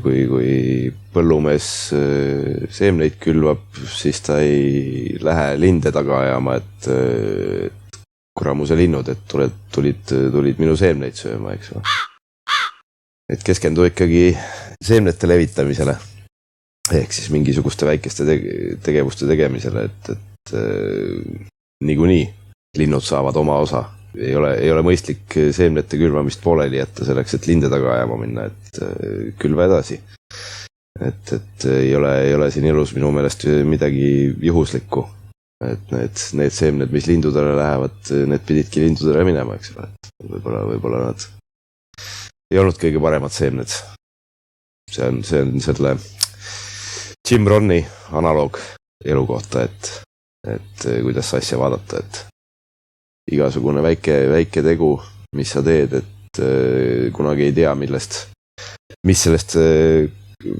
kui põllumees seemneid külvab, siis ta ei lähe linde taga ajama, et kuramuse linnud, et tulid minu seemneid sööma, eks ole. Et keskendu ikkagi seemnete levitamisele, ehk siis mingisuguste väikeste tegevuste tegemisele, et niikuinii linnud saavad oma osa. Ei ole mõistlik seemnete külvamist pooleli jätta selleks, et linde taga ajama minna, et külva edasi. Et ei ole siin elus minu meelest midagi juhuslikku. Et need seemned, mis lindudele lähevad, need pididki lindudele minema, eks ole. Võib-olla nad ei olnud kõige paremad seemned. See on selle Jim Ronni analoog elu kohta, et kuidas asja vaadata, et igasugune väike tegu, mis sa teed, et kunagi ei tea, mis sellest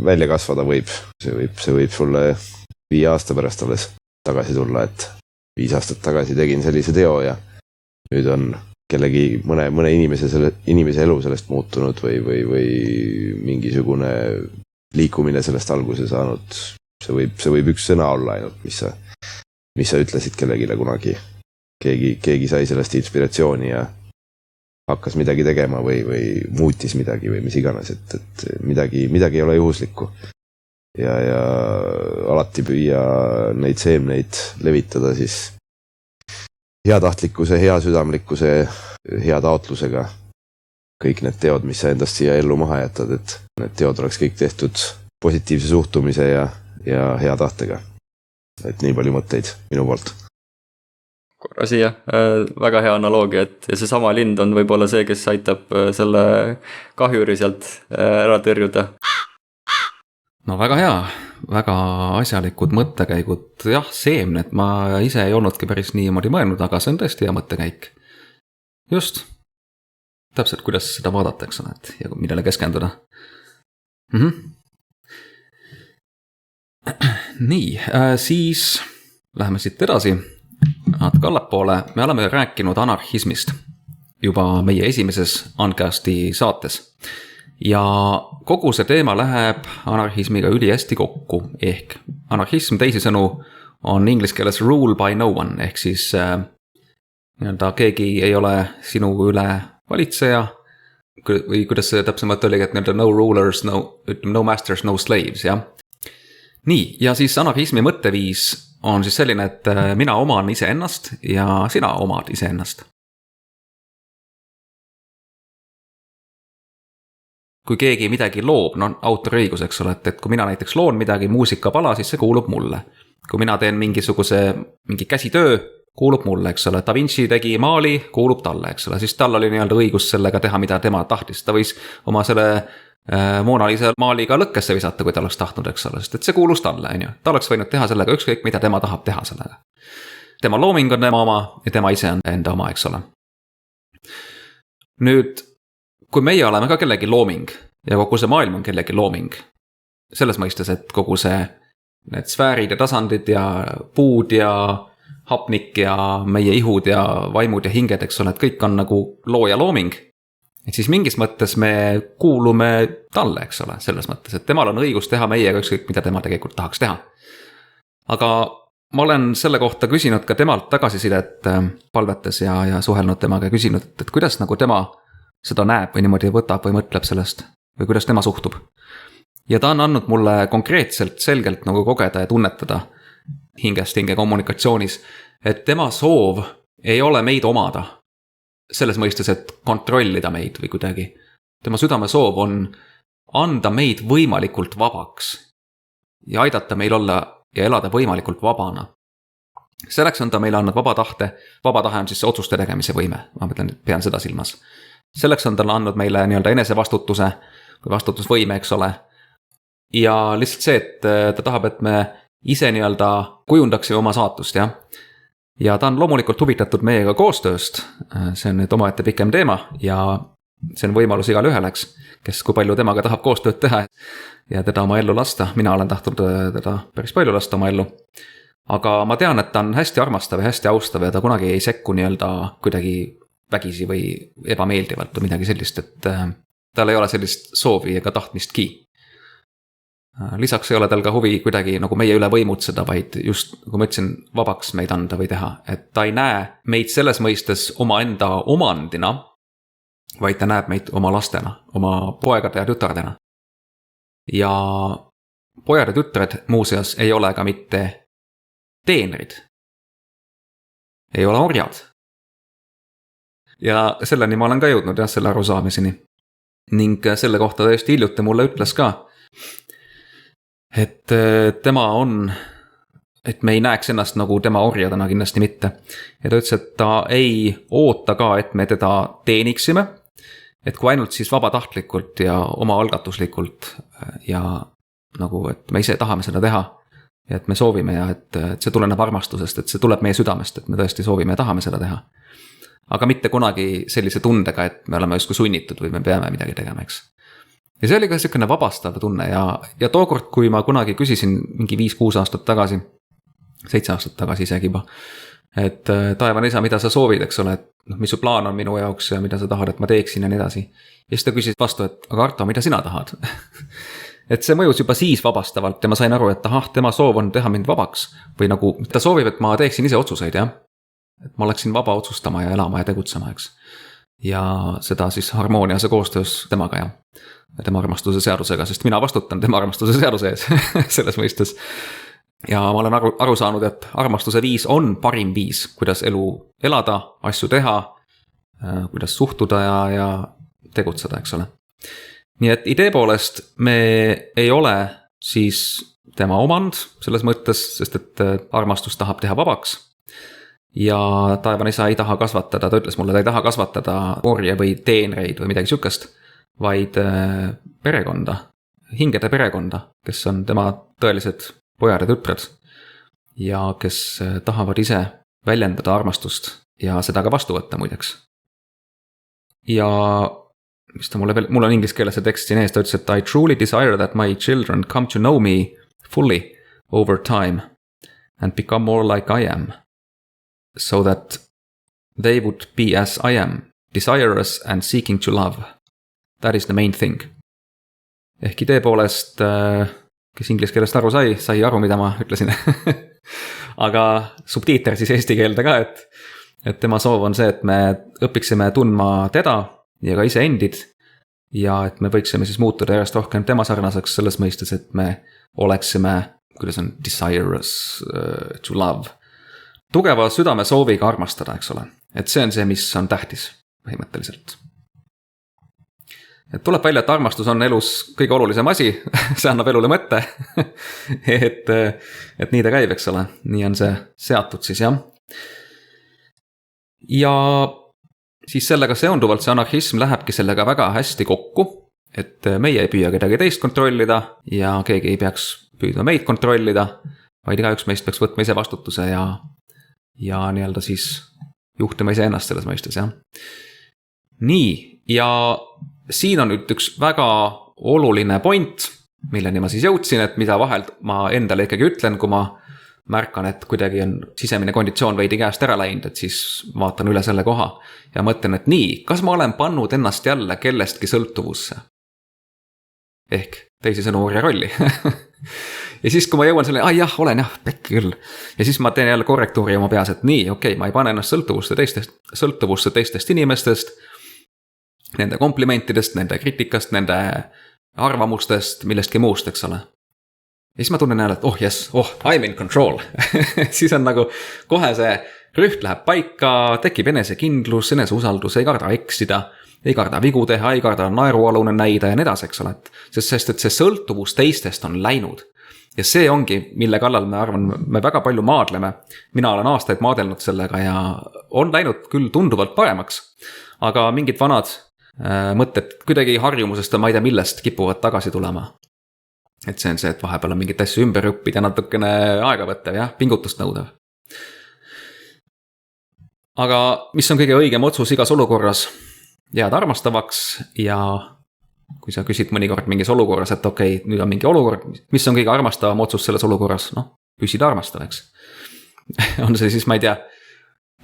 välja kasvada võib. See võib sulle 5 aasta pärast alles tagasi tulla, et 5 aastat tagasi tegin sellise teo ja nüüd on kellegi mõne inimese elu sellest muutunud või mingisugune liikumine sellest alguse saanud. See võib üks sõna olla ainult, mis sa ütlesid kellegile kunagi. Keegi sai sellest inspiratsiooni ja hakkas midagi tegema või muutis midagi või mis iganes, et midagi ei ole juhuslikku. Ja alati püüa neid seemneid levitada siis heatahtlikkuse, hea südamlikkuse, hea taotlusega. Kõik need teod, mis sa endast siia ellu maha jätad, et need teod oleks kõik tehtud positiivse suhtumise ja hea tahtega. Et nii palju mõtteid minu poolt. Korra siia, väga hea analoogia, et ja see sama lind on võib-olla see, kes aitab selle kahjuri sealt ära tõrjuda. No väga hea, väga asjalikud mõttekäigud. Jah, seemned, ma ise ei olnudki päris niimoodi mõelnud, aga see on tõesti hea mõttekäik. Just, täpselt kuidas seda vaadatakse, ja millele keskenduda. Nii, siis läheme siit edasi. Natuke allapoole, me oleme rääkinud anarhismist juba meie esimeses Uncasti saates ja kogu see teema läheb anarhismiga ülihästi kokku, ehk anarhism teisisõnu on inglise keeles rule by no one, ehk siis keegi ei ole sinu üle valitseja või kuidas see täpsemalt oli, et no rulers, no masters, no slaves, jah. Nii, ja siis anarhismi mõtteviis on siis selline, et mina oman iseennast ja sina omad iseennast. kui keegi midagi loob, no autoriõigus, eks ole, et kui mina näiteks loon midagi, muusikapala, siis see kuulub mulle. Kui mina teen mingi käsitöö, kuulub mulle, eks ole, Da Vinci tegi maali, kuulub talle, eks ole, siis tal oli nii-öelda õigus sellega teha, mida tema tahtis, ta võis oma selle Mona Lisa maaliga lõkkesse visata, kui ta oleks tahtnud, eks ole, sest et see kuulus talle, on ju. Ta oleks võinud teha sellega ükskõik, mida tema tahab teha sellega. Tema looming on tema oma ja tema ise on enda oma, eks ole. Nüüd, kui meie oleme ka kellegi looming ja kogu see maailm on kellegi looming, selles mõistes, et kogu see need sfäärid ja tasandid ja puud ja hapnik ja meie ihud ja vaimud ja hinged, eks ole, et kõik on nagu looja looming. Et siis mingis mõttes me kuulume talle, eks ole, selles mõttes, et temal on õigus teha meiega ükskõik, mida tema tegelikult tahaks teha. Aga ma olen selle kohta küsinud ka temalt tagasisidet palvetes ja suhelnud temaga ja küsinud, et kuidas nagu tema seda näeb või niimoodi võtab või mõtleb sellest või kuidas tema suhtub. Ja ta on andnud mulle konkreetselt selgelt nagu kogeda ja tunnetada hingest hinge kommunikatsioonis, et tema soov ei ole meid omada. Selles mõistes, et kontrollida meid või kuidagi. Tema südame soov on anda meid võimalikult vabaks ja aidata meil olla ja elada võimalikult vabana. Selleks on ta meile andnud vaba tahte. Vaba tahe on siis otsuste tegemise võime. Ma mõtlen, et pean seda silmas. Selleks on talle andnud meile nii-öelda enesevastutuse või vastutusvõime, eks ole. Ja lihtsalt see, et ta tahab, et me ise nii-öelda kujundaksime oma saatust, jah. Ja ta on loomulikult huvitatud meiega koostööst, see on nüüd omaette pikem teema ja see on võimalus igal üheleks, kes kui palju temaga tahab koostööd teha ja teda oma ellu lasta. Mina olen tahtnud teda päris palju lasta oma ellu. Aga ma tean, et ta on hästi armastav ja hästi austav ja ta kunagi ei sekku nii-öelda kuidagi vägisi või ebameeldivalt või midagi sellist, et tal ei ole sellist soovi ega tahtmistki. Lisaks ei ole tal ka huvi kuidagi nagu meie üle võimutseda, vaid just, kui ma ütlesin, vabaks meid anda või teha. Et ta ei näe meid selles mõistes oma enda omandina, vaid ta näeb meid oma lastena, oma poegade ja tütardena. Ja pojad ja tütred muuseas ei ole ka mitte teenrid. Ei ole orjad. Ja selleni ma olen ka jõudnud jah, selle arusaamiseni. Ning selle kohta tõesti hiljuti mulle ütles ka, et tema on, et me ei näeks ennast nagu tema orjadena kindlasti mitte. Ja ta ütles, et ta ei oota ka, et me teda teeniksime, et kui ainult siis vabatahtlikult ja oma algatuslikult ja nagu, et me ise tahame seda teha ja et me soovime ja et see tuleneb armastusest, et see tuleb meie südamest, et me tõesti soovime ja tahame seda teha. Aga mitte kunagi sellise tundega, et me oleme justkui sunnitud või me peame midagi tegema, eks. Ja see oli ka selline vabastav tunne ja tookord, kui ma kunagi küsisin mingi 5-6 aastat tagasi, 7 aastat tagasi isegi juba, et taevane isa, mida sa soovid, eks ole, et mis su plaan on minu jaoks ja mida sa tahad, et ma teeksin ja nii edasi. Ja siis ta küsis vastu, et aga Arto, mida sina tahad? Et see mõjus juba siis vabastavalt ja ma sain aru, et tema soov on teha mind vabaks või nagu ta soovib, et ma teeksin ise otsuseid, jah. Et ma oleksin vaba otsustama ja elama ja tegutsema, eks. Ja seda siis harmooniase koostöös temaga ja tema armastuse seadusega, sest mina vastutan tema armastuse seaduse ees selles mõistes. Ja ma olen aru saanud, et armastuse viis on parim viis, kuidas elu elada, asju teha, kuidas suhtuda ja tegutseda, eks ole. Nii et idee poolest me ei ole siis tema omand selles mõttes, sest et armastus tahab teha vabaks. Ja taevane isa ei taha kasvatada, ta ütles mulle, ta ei taha kasvatada orje või teenreid või midagi sükest, vaid perekonda, hingede perekonda, kes on tema tõelised pojad ja tütred ja kes tahavad ise väljendada armastust ja seda ka vastu võtta muideks. Ja mis ta mulle veel, mul on inglise keeles see tekst siin ees, ta ütles, et I truly desire that my children come to know me fully over time and become more like I am. So that they would be as I am, desirous and seeking to love. That is the main thing. Ehk idee poolest, kes inglise keelest aru sai aru, mida ma ütlesin. Aga subtiiter siis eesti keelde ka, et tema soov on see, et me õpiksime tundma teda ja ka ise endid. Ja et me võiksime siis muutuda järjest rohkem tema sarnaseks selles mõistes, et me oleksime, kuidas on desirous to love. Tugeva südame sooviga armastada, eks ole. Et see on see, mis on tähtis põhimõtteliselt. et tuleb välja, et armastus on elus kõige olulisem asi, see annab elule mõtte. et nii ta käib, eks ole, nii on see seatud siis jah. Ja siis sellega seonduvalt see anarhism lähebki sellega väga hästi kokku, et meie ei püüa kedagi teist kontrollida ja keegi ei peaks püüda meid kontrollida, vaid igaüks meist peaks võtma ise vastutuse ja nii-öelda siis juhtima ise ennast selles mõistes jah. Nii, ja siin on nüüd üks väga oluline point, milleni ma siis jõudsin, et mida vahel ma endale ikkagi ütlen, kui ma märkan, et kuidagi on sisemine konditsioon veidi käest ära läinud, et siis vaatan üle selle koha ja mõtlen, et nii, kas ma olen pannud ennast jälle kellestki sõltuvusse? Ehk teisisõnu orja rolli. Ja siis, kui ma jõuan selle, jah, olen jah, pekki küll. Ja siis ma teen jälle korrektuuri oma peas, et nii, okei, ma ei pane ennast sõltuvusse teistest inimestest, nende komplimentidest, nende kriitikast, nende arvamustest, millestki muust, eks ole. Ja siis ma tunnen jälle, et yes, I'm in control. Siis on nagu kohe see rüht läheb paika, tekib enesekindlus, eneseusaldus, ei karda eksida, ei karda vigu teha, ei karda naerualune näida ja nii edasi, eks ole. Sest et see sõltuvus teistest on läinud. Ja see ongi, mille kallal me arvan, me väga palju maadleme. Mina olen aastaid maadelnud sellega ja on läinud küll tunduvalt paremaks. Aga mingid vanad mõtted kuidagi harjumusest ja ma ei tea millest kipuvad tagasi tulema. Et see on see, et vahepeal on mingit asju ümber õppida natukene aega võttev, jah, pingutust nõudev. Aga mis on kõige õigem otsus igas olukorras? Jääd armastavaks ja kui sa küsid mõnikord mingis olukorras, et okei, nüüd on mingi olukord, mis on kõige armastavam otsus selles olukorras? Püsida armastavaks. On see siis, ma ei tea,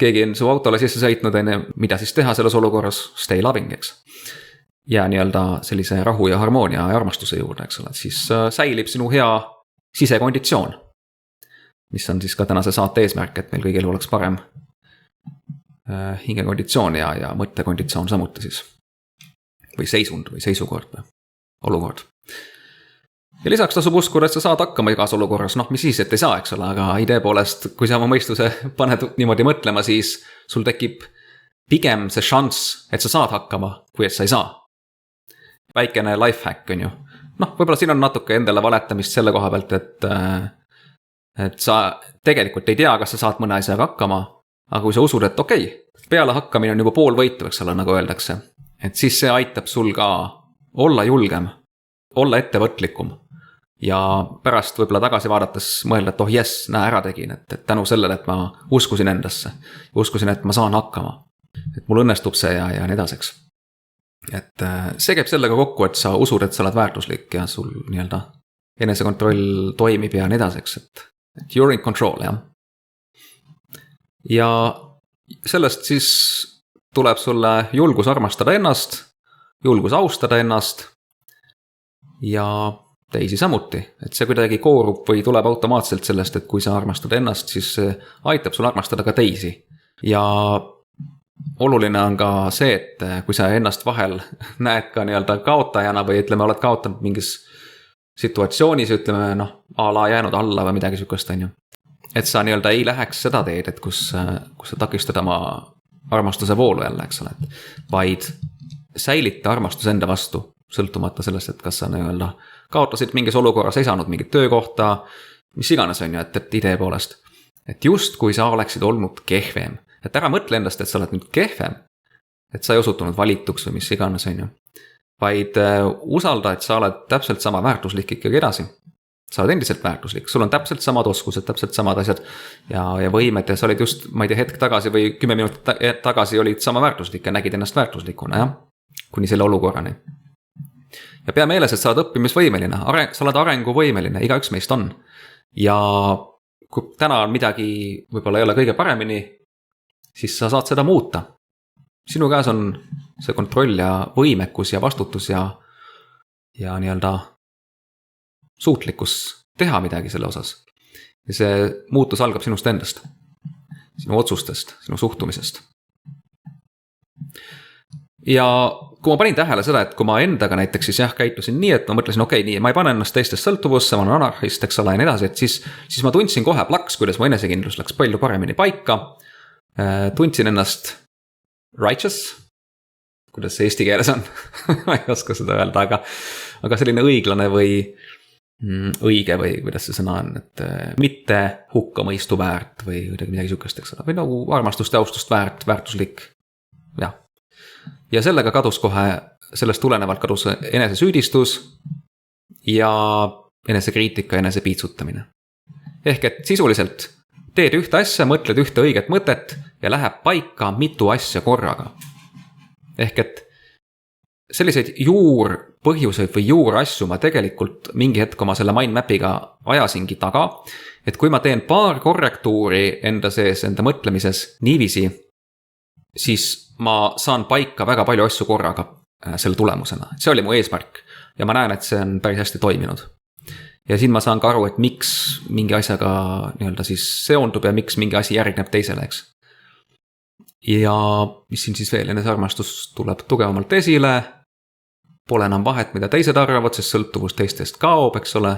keegi on su autole sisse sõitnud, mida siis teha selles olukorras? Stay loving, eks. Ja nii-öelda sellise rahu ja harmoonia ja armastuse juurde, eks ole, siis säilib sinu hea sisekonditsioon, mis on siis ka tänase saate eesmärk, et meil kõigil oleks parem hingekonditsioon ja mõttekonditsioon samuti siis. Või seisund või seisukord või olukord. Ja lisaks tasub uskuda, et sa saad hakkama igas olukorras, mis siis, et ei saa, eks ole, aga idee poolest, kui sa oma mõistuse paned niimoodi mõtlema, siis sul tekib pigem see šanss, et sa saad hakkama, kui et sa ei saa. Väikene lifehack on ju. Võib-olla siin on natuke endale valetamist selle koha pealt, et sa tegelikult ei tea, kas sa saad mõne asjaga hakkama, aga kui sa usud, et okei, peale hakkamine on juba pool võitu, eks ole, nagu öeldakse, et siis see aitab sul ka olla julgem, olla ettevõtlikum ja pärast võib-olla tagasi vaadates mõelda, et yes, näe, ära tegin, et tänu sellele, et ma uskusin endasse, uskusin, et ma saan hakkama, et mul õnnestub see ja nii edaseks. Et see käib sellega kokku, et sa usud, et sa oled väärtuslik ja sul nii-öelda enesekontroll toimib ja nii edaseks, et you're in control, jah. Ja sellest siis tuleb sulle julgus armastada ennast, julgus austada ennast ja teisi samuti. Et see kuidagi koorub või tuleb automaatselt sellest, et kui sa armastad ennast, siis aitab sul armastada ka teisi. Ja oluline on ka see, et kui sa ennast vahel näed ka nii-öelda kaotajana või ütleme, oled kaotanud mingis situatsioonis, ütleme, a la jäänud alla või midagi sükast, on ju. Et sa nii-öelda ei läheks seda teed, et kus sa takistad oma armastuse voolu jälle, eks ole, vaid säilita armastus enda vastu, sõltumata sellest, et kas sa nii-öelda kaotasid mingis olukorras, ei saanud mingit töökohta, mis iganes on ju, et idee poolest. Et just kui sa oleksid olnud kehvem, et ära mõtle endast, et sa oled nüüd kehvem, et sa ei osutunud valituks või mis iganes on ju, vaid usalda, et sa oled täpselt sama väärtuslik ikkagi edasi. Sa oled endiselt väärtuslik, sul on täpselt samad oskused, täpselt samad asjad ja võimed ja sa olid just, ma ei tea, hetk tagasi või 10 minutit tagasi olid sama väärtuslik ja nägid ennast väärtuslikuna, jah, kuni selle olukorrani. Ja pea meeles, et sa oled õppimisvõimeline, sa oled arenguvõimeline, igaüks meist on. Ja kui täna on midagi võib-olla ei ole kõige paremini, siis sa saad seda muuta. Sinu käes on see kontroll ja võimekus ja vastutus ja nii-öelda suutlikkus teha midagi selle osas. Ja see muutus algab sinust endast, sinu otsustest, sinu suhtumisest. Ja kui ma panin tähele seda, et kui ma endaga näiteks siis käitusin nii, et ma mõtlesin, okei, nii, ma ei pane ennast teistest sõltuvusse, ma olen anarhist, eks ole, ja nii edasi, et siis ma tundsin kohe plaks, kuidas mu enesekindlus läks palju paremini paika. Tundsin ennast righteous, kuidas see eesti keeles on ma ei oska seda öelda, aga selline õiglane või õige või kuidas see sõna on, et mitte hukkamõistu väärt või midagi sihukest, eks ole, või nagu armastust ja austust väärt, väärtuslik, jah. ja sellega kadus kohe, sellest tulenevalt kadus enesesüüdistus ja enesekriitika, enesepiitsutamine. Ehk et sisuliselt teed ühte asja, mõtled ühte õiget mõtet ja läheb paika mitu asja korraga. Ehk et selliseid juurpõhjuseid või juurasju ma tegelikult mingi hetk oma selle mindmapiga ajasingi taga, et kui ma teen paar korrektuuri enda sees, enda mõtlemises niiviisi, siis ma saan paika väga palju asju korraga selle tulemusena. See oli mu eesmärk ja ma näen, et see on päris hästi toiminud. Ja siin ma saan ka aru, et miks mingi asjaga nii-öelda siis seondub ja miks mingi asi järgneb teisele, eks. Ja mis siin siis veel, enesearmastus tuleb tugevamalt esile, pole enam vahet, mida teised arvavad, sest sõltuvus teistest kaob, eks ole,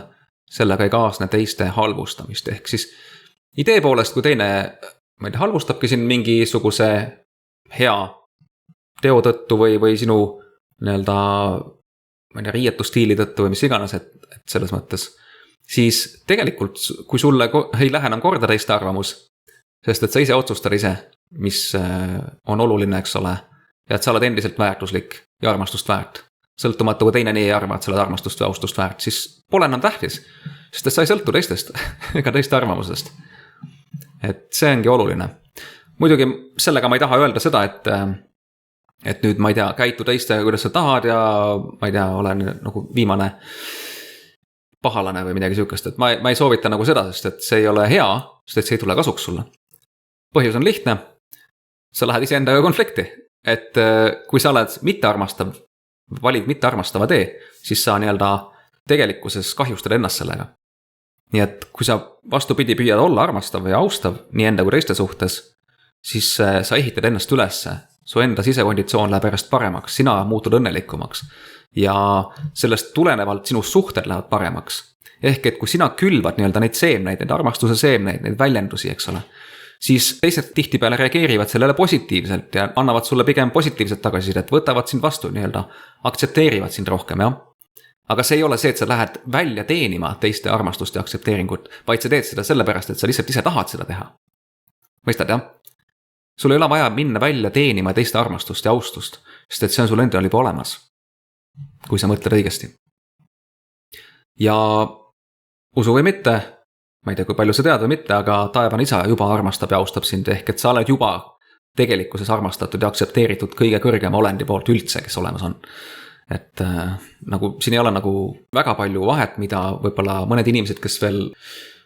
sellega ei kaasne teiste halvustamist, ehk siis idee poolest, kui teine, ma ei tea, halvustabki siin mingisuguse hea teo tõttu või sinu nii-öelda, ma ei tea, riietustiili tõttu või mis iganes, et selles mõttes, siis tegelikult, kui sulle ei lähe enam korda teiste arvamus, sest et sa ise otsustad ise, mis on oluline, eks ole, ja et sa oled endiselt väärtuslik ja armastust väärt. Sõltumata, kui teine nii ei arva, et sa oled armastust või austust väärt, siis pole enam tähtis, sest et sa ei sõltu teistest ega teiste arvamusest. Et see ongi oluline. Muidugi sellega ma ei taha öelda seda, et nüüd ma ei tea, käitu teistega, kuidas sa tahad ja ma ei tea, olen nagu viimane pahalane või midagi sihukest, et ma ei soovita nagu seda, sest et see ei ole hea, sest et see ei tule kasuks sulle. Põhjus on lihtne, sa lähed ise endaga konflikti, et kui sa oled mittearmastav, valid mittearmastava tee, siis sa nii-öelda tegelikkuses kahjustad ennast sellega. Nii et kui sa vastupidi püüad olla armastav ja austav nii enda kui teiste suhtes, siis sa ehitad ennast ülesse, su enda sisekonditsioon läheb järjest paremaks, sina muutud õnnelikumaks ja sellest tulenevalt sinu suhted lähevad paremaks. Ehk et kui sina külvad nii-öelda neid seemneid, neid armastuse seemneid, neid väljendusi, eks ole, siis teised tihtipeale reageerivad sellele positiivselt ja annavad sulle pigem positiivset tagasisidet, võtavad sind vastu nii-öelda, aktsepteerivad sind rohkem, jah. Aga see ei ole see, et sa lähed välja teenima teiste armastust ja aktsepteeringut, vaid sa teed seda sellepärast, et sa lihtsalt ise tahad seda teha. Mõistad, jah? Sul ei ole vaja minna välja teenima teiste armastust ja austust, sest et see on sul endal juba olemas, kui sa mõtled õigesti. Ja usu või mitte, ma ei tea, kui palju sa tead või mitte, aga taevane isa juba armastab ja austab sind, ehk et sa oled juba tegelikkuses armastatud ja aktsepteeritud kõige kõrgema olendi poolt üldse, kes olemas on. Et nagu siin ei ole nagu väga palju vahet, mida võib-olla mõned inimesed, kes veel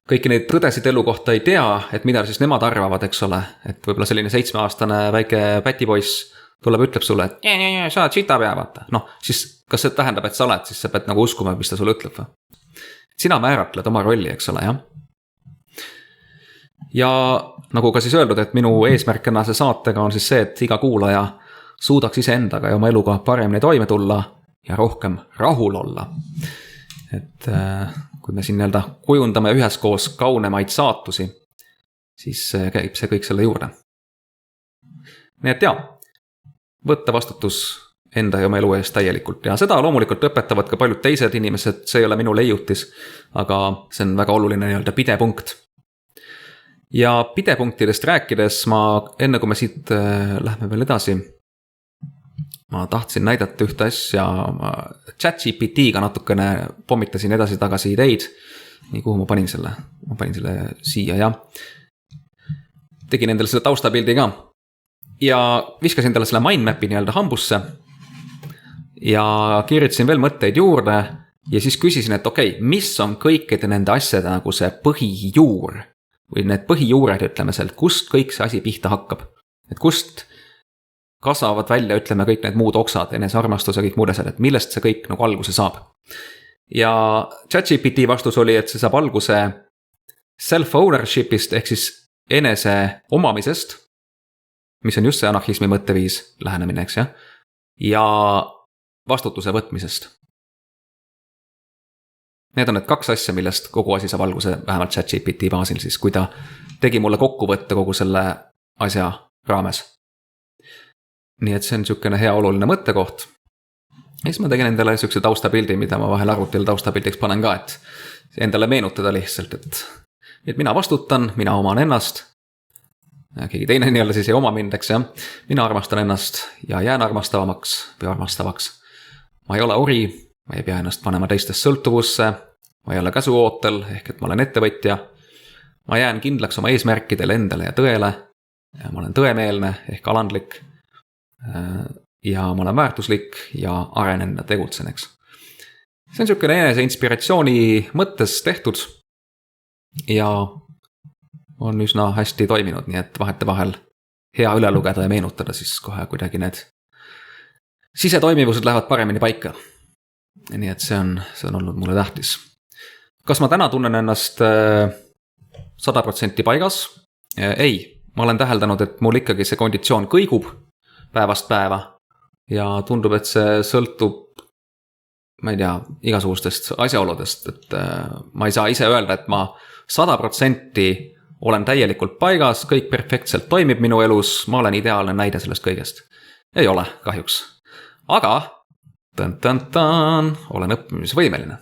kõiki neid tõdesid elu kohta ei tea, et mida siis nemad arvavad, eks ole, et võib-olla selline 7-aastane väike pätipoiss tuleb, ütleb sulle, et sa oled sitapea, vaata. Noh, siis kas see tähendab, et sa oled, siis sa pead nagu uskuma, mis ta sulle ütleb või? Sina määratled oma rolli, eks ole, jah? Ja nagu ka siis öeldud, et minu eesmärk tänase saatega on siis see, et iga kuulaja suudaks iseendaga ja oma eluga paremini toime tulla ja rohkem rahul olla. Et kui me siin nii-öelda kujundame üheskoos kaunemaid saatusi, siis käib see kõik selle juurde. Nii et jaa, võtta vastutus enda ja oma elu eest täielikult ja seda loomulikult õpetavad ka paljud teised inimesed, see ei ole minu leiutis, aga see on väga oluline nii-öelda pidepunkt. Ja pidepunktidest rääkides ma, enne kui me siit lähme veel edasi, ma tahtsin näidata ühte asja, ma ChatGPT-ga natukene pommitasin edasi-tagasi ideid, nii kuhu ma panin selle siia ja tegin endale selle taustapildi ka ja viskasin endale selle mindmapi nii-öelda hambusse ja kirjutasin veel mõtteid juurde ja siis küsisin, et okei, mis on kõikide nende asjade nagu see põhijuur või need põhijuured, ütleme sealt, kust kõik see asi pihta hakkab. Et kust kasvavad välja, ütleme, kõik need muud oksad, enesearmastus ja kõik muud asjad, et millest see kõik nagu alguse saab. Ja ChatGPT vastus oli, et see saab alguse self-ownership'ist ehk siis enese omamisest, mis on just see anarhismi mõtteviis, lähenemine, eks jah, ja vastutuse võtmisest. Need on need 2 asja, millest kogu asi saab alguse vähemalt ChatGPT baasil siis, kui ta tegi mulle kokkuvõtte kogu selle asja raames. nii et see on niisugune hea oluline mõttekoht. Ja siis ma tegin endale niisuguse taustapildi, mida ma vahel arvutil taustapildiks panen ka, et endale meenutada lihtsalt, et mina vastutan, mina oman ennast. Keegi teine nii-öelda siis ei oma mind, eks jah. Mina armastan ennast ja jään armastavamaks või armastavaks. Ma ei ole ori, ma ei pea ennast panema teistest sõltuvusse, ma ei ole käsuootel, ehk et ma olen ettevõtja. Ma jään kindlaks oma eesmärkidele endale ja tõele. Ja ma olen tõemeelne ehk alandlik. Ja ma olen väärtuslik ja arenen ja tegutsen, eks. See on niisugune enese inspiratsiooni mõttes tehtud ja on üsna hästi toiminud, nii et vahetevahel hea üle lugeda ja meenutada, siis kohe kuidagi need sisetoimivused lähevad paremini paika. Nii et see on olnud mulle tähtis. Kas ma täna tunnen ennast 100% paigas? Ei, ma olen täheldanud, et mul ikkagi see konditsioon kõigub päevast päeva ja tundub, et see sõltub, ma ei tea, igasugustest asjaoludest, et ma ei saa ise öelda, et ma 100% olen täielikult paigas, kõik perfektselt toimib minu elus, ma olen ideaalne näide sellest kõigest. Ei ole, kahjuks. Aga, olen õppimisvõimeline.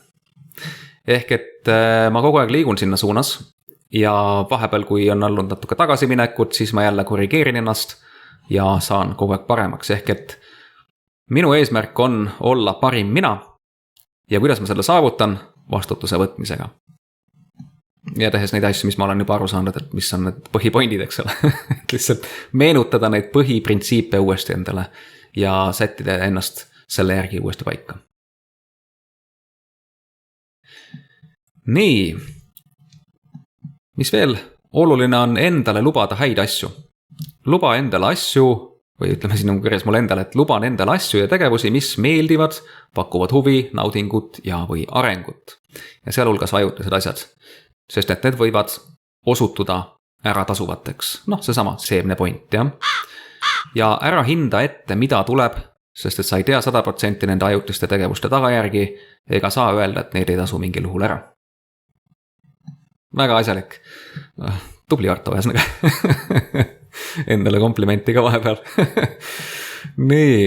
Ehk et ma kogu aeg liigun sinna suunas ja vahepeal, kui on olnud natuke tagasiminekut, siis ma jälle korrigeerin ennast ja saan kogu aeg paremaks. Ehk et minu eesmärk on olla parim mina ja kuidas ma selle saavutan vastutuse võtmisega. Ja tehes neid asju, mis ma olen juba aru saanud, et mis on need põhipointid, eks ole. Lihtsalt meenutada neid põhiprintsiipe uuesti endale ja sättida ennast selle järgi uuesti paika. Nii, mis veel? Oluline on endale lubada häid asju. Luba endale asju, või ütleme siin on kirjas mul endale, et luban endale asju ja tegevusi, mis meeldivad, pakuvad huvi, naudingut ja või arengut. Ja sealhulgas ajutised asjad. Sest et need võivad osutuda ära tasuvateks. Seesama seemne point, jah. Ja ära hinda ette, mida tuleb, sest et sa ei tea 100% nende ajutiste tegevuste tagajärgi, ega saa öelda, et neid ei tasu mingil juhul ära. Väga asjalik. Tubli Arto ühesõnaga. Endale komplimenti ka vahepeal. Nii,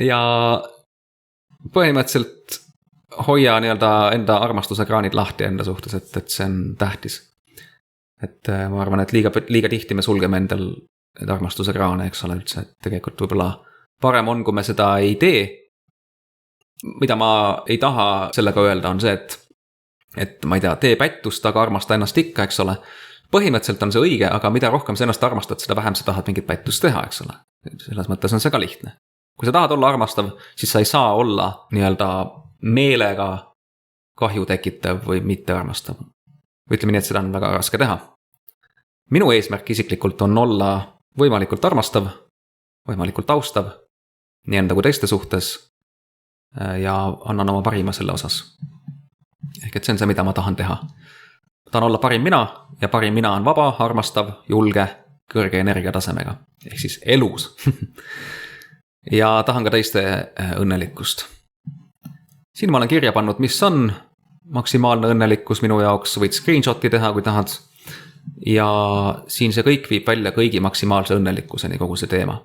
ja põhimõtteliselt hoia nii-öelda enda armastuse kraanid lahti enda suhtes, et see on tähtis. Et ma arvan, et liiga tihti me sulgeme endal armastuse kraane, eks ole üldse, et tegelikult võib-olla parem on, kui me seda ei tee. Mida ma ei taha sellega öelda on see, et ma ei tea, tee pättust, aga armasta ennast ikka, eks ole. Põhimõtteliselt on see õige, aga mida rohkem sa ennast armastad, seda vähem sa tahad mingit pättust teha, eks ole. Selles mõttes on see ka lihtne. Kui sa tahad olla armastav, siis sa ei saa olla nii-öelda meelega kahju tekitav või mitte armastav. Ütleme nii, et seda on väga raske teha. Minu eesmärk isiklikult on olla võimalikult armastav, võimalikult austav, nii enda kui teiste suhtes ja annan oma parima selle osas. Ehk et see on see, mida ma tahan teha. Tahan olla parim mina ja parim mina on vaba, armastav, julge, kõrge energiatasemega. Ehk siis elus. Ja tahan ka teiste õnnelikkust. Siin ma olen kirja pannud, mis on maksimaalne õnnelikkus minu jaoks, võid screenshoti teha, kui tahad. Ja siin see kõik viib välja kõigi maksimaalse õnnelikkuseni kogu see teema.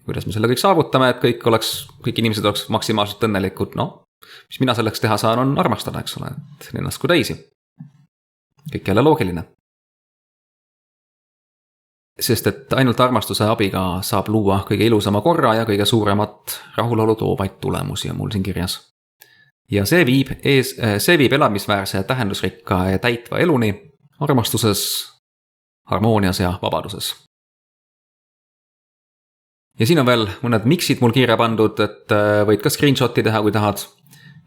Kuidas me selle kõik saavutame, et kõik inimesed oleks maksimaalselt õnnelikud, mis mina selleks teha saan, on armastada, eks ole, et ennast kui teisi. Kõik jälle loogiline. Sest et ainult armastuse abiga saab luua kõige ilusama korra ja kõige suuremat rahulolu toovaid tulemusi on mul siin kirjas. Ja see viib elamisväärse, tähendusrikka ja täitva eluni armastuses, harmoonias ja vabaduses. Ja siin on veel mõned miksid mul kirja pandud, et võid ka screenshoti teha, kui tahad,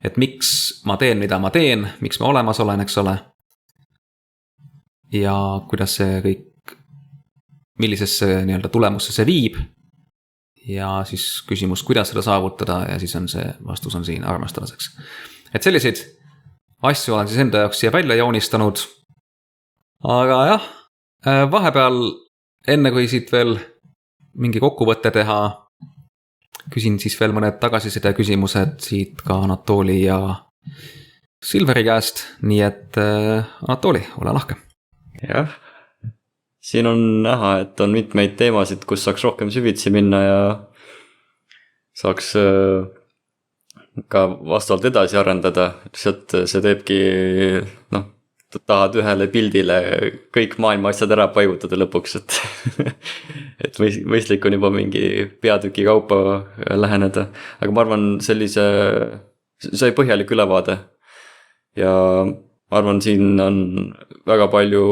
et miks ma teen, mida ma teen, miks ma olemas olen, eks ole. Ja kuidas see kõik, millisesse nii-öelda tulemusse see viib. Ja siis küsimus, kuidas seda saavutada ja siis on see vastus on siin armastamiseks. Et selliseid asju olen siis enda jaoks siia välja joonistanud. Aga jah, vahepeal enne kui siit veel mingi kokkuvõtte teha, küsin siis veel mõned tagasiside küsimused siit ka Anatoli ja Silveri käest. Nii et Anatoli, ole lahke. Jah. Siin on näha, et on mitmeid teemasid, kus saaks rohkem süvitsi minna ja saaks ka vastavalt edasi arendada, lihtsalt see teebki, noh, tahad ühele pildile kõik maailma asjad ära paigutada lõpuks, et mõistlik on juba mingi peatüki kaupa läheneda, aga ma arvan sai põhjalik ülevaade ja ma arvan, siin on väga palju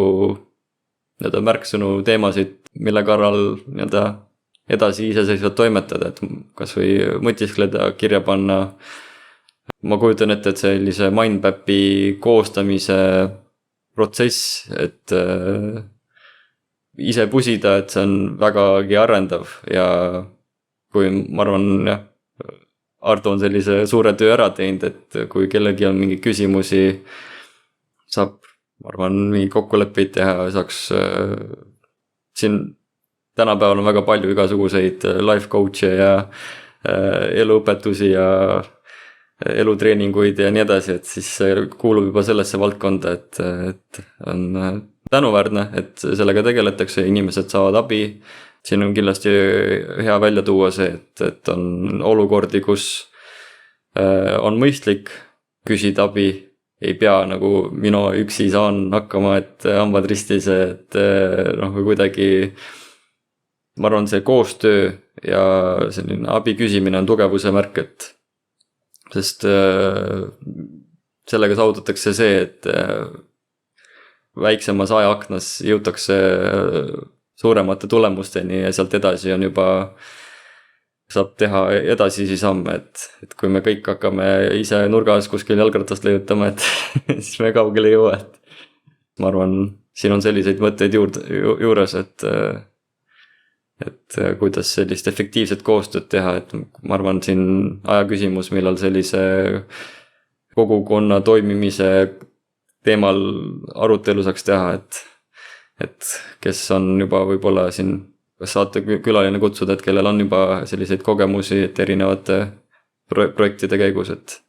nii-öelda märksõnu teemasid, mille korral nii-öelda edasi iseseisvalt toimetada, et kas või mõtiskleda, kirja panna. Ma kujutan ette, et sellise mindmap'i koostamise protsess, et ise pusida, et see on vägagi arendav ja kui ma arvan, jah, Arto on sellise suure töö ära teinud, et kui kellelgi on mingi küsimusi, saab, ma arvan, mingi kokkuleppeid teha, saaks siin tänapäeval on väga palju igasuguseid life coach'e ja eluõpetusi ja elutreeninguid ja nii edasi, et siis kuulub juba sellesse valdkonda, et on tänuväärne, et sellega tegeletakse, inimesed saavad abi. Siin on kindlasti hea välja tuua see, et on olukordi, kus on mõistlik küsida abi, ei pea nagu minu üksi saan hakkama, et hambad ristis, et noh, kuidagi ma arvan, see koostöö ja selline abi küsimine on tugevuse märk, et sest sellega saavutatakse see, et väiksemas ajaaknas jõutakse suuremate tulemusteni ja sealt edasi on juba, saab teha edasisi samme, et kui me kõik hakkame ise nurgas kuskil jalgratast leiutama, et siis me kaugele ei jõua, et ma arvan, siin on selliseid mõtteid juures, et kuidas sellist efektiivset koostööd teha, et ma arvan, siin aja küsimus, millal sellise kogukonna toimimise teemal arutelu saaks teha, et kes on juba võib-olla siin, kas saate külaline kutsuda, et kellel on juba selliseid kogemusi, et erinevate projektide käigus, et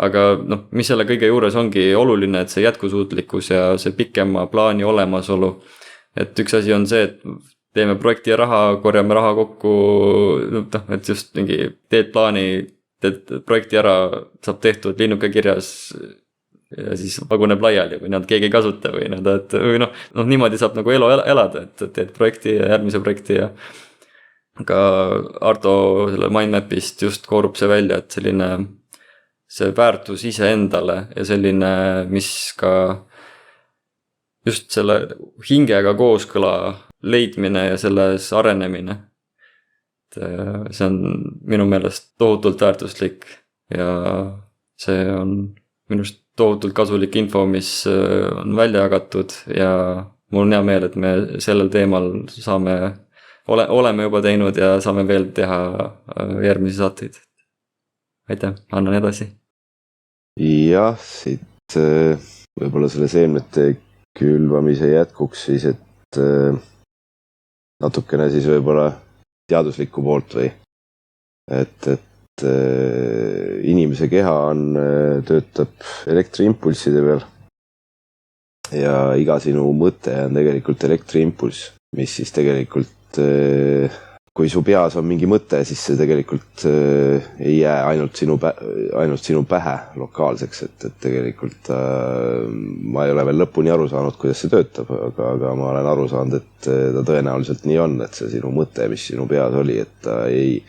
aga noh, mis selle kõige juures ongi oluline, et see jätkusuutlikkus ja see pikema plaani olemasolu, et üks asi on see, et teeme projekti ja raha, korjame raha kokku, noh, et just mingi teed plaani, teed projekti ära, saab tehtud, linnuke kirjas ja siis vaguneb laiali või keegi ei kasuta või noh, niimoodi saab nagu elu elada, et teed projekti ja järgmise projekti ja aga Arto selle mindmap'ist just koorub see välja, et selline see väärtus iseendale ja selline, mis ka just selle hingega kooskõla leidmine ja selles arenemine. See on minu meelest tohutult väärtuslik ja see on minust tohutult kasulik info, mis on välja jagatud ja mul on hea meel, et me sellel teemal oleme juba teinud ja saame veel teha järgmisi saateid. Aitäh, annan edasi. Jah, siit võib-olla selle seemnete külvamise jätkuks siis, et natukene siis võib-olla teaduslikku poolt või, et inimese keha töötab elektriimpulsside peal ja iga sinu mõte on tegelikult elektriimpulss, mis siis tegelikult, kui su peas on mingi mõte, siis see tegelikult ei jää ainult sinu pähe lokaalseks, et tegelikult ma ei ole veel lõpuni aru saanud, kuidas see töötab, aga ma olen aru saanud, et ta tõenäoliselt nii on, et see sinu mõte, mis sinu peas oli, et ta ei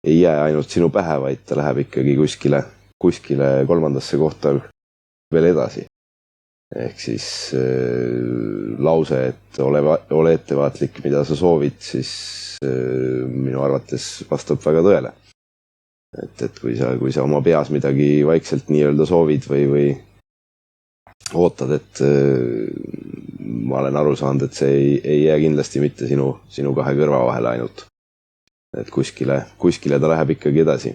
jää ainult sinu pähe, vaid ta läheb ikkagi kuskile kolmandasse kohta veel edasi. Ehk siis lause, et ole ettevaatlik, mida sa soovid, siis minu arvates vastab väga tõele. Et kui sa oma peas midagi vaikselt nii-öelda soovid või ootad, et ma olen aru saanud, et see ei jää kindlasti mitte sinu kahe kõrva vahele ainult. Et kuskile ta läheb ikkagi edasi.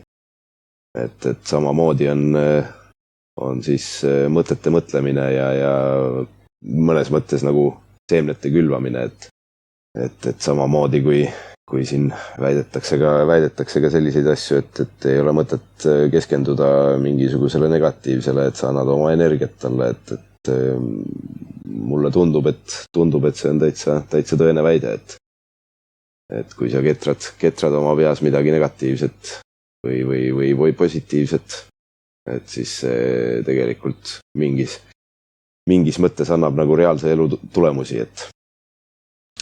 Et samamoodi on siis mõtete mõtlemine ja mõnes mõttes nagu seemnete külvamine, et samamoodi kui siin väidetakse ka selliseid asju, et ei ole mõtet keskenduda mingisugusele negatiivsele, et sa annad oma energiat talle, et mulle tundub, et see on täitsa tõene väide, et kui sa ketrad oma peas midagi negatiivset või positiivset. Et siis see tegelikult mingis mõttes annab nagu reaalse elu tulemusi, et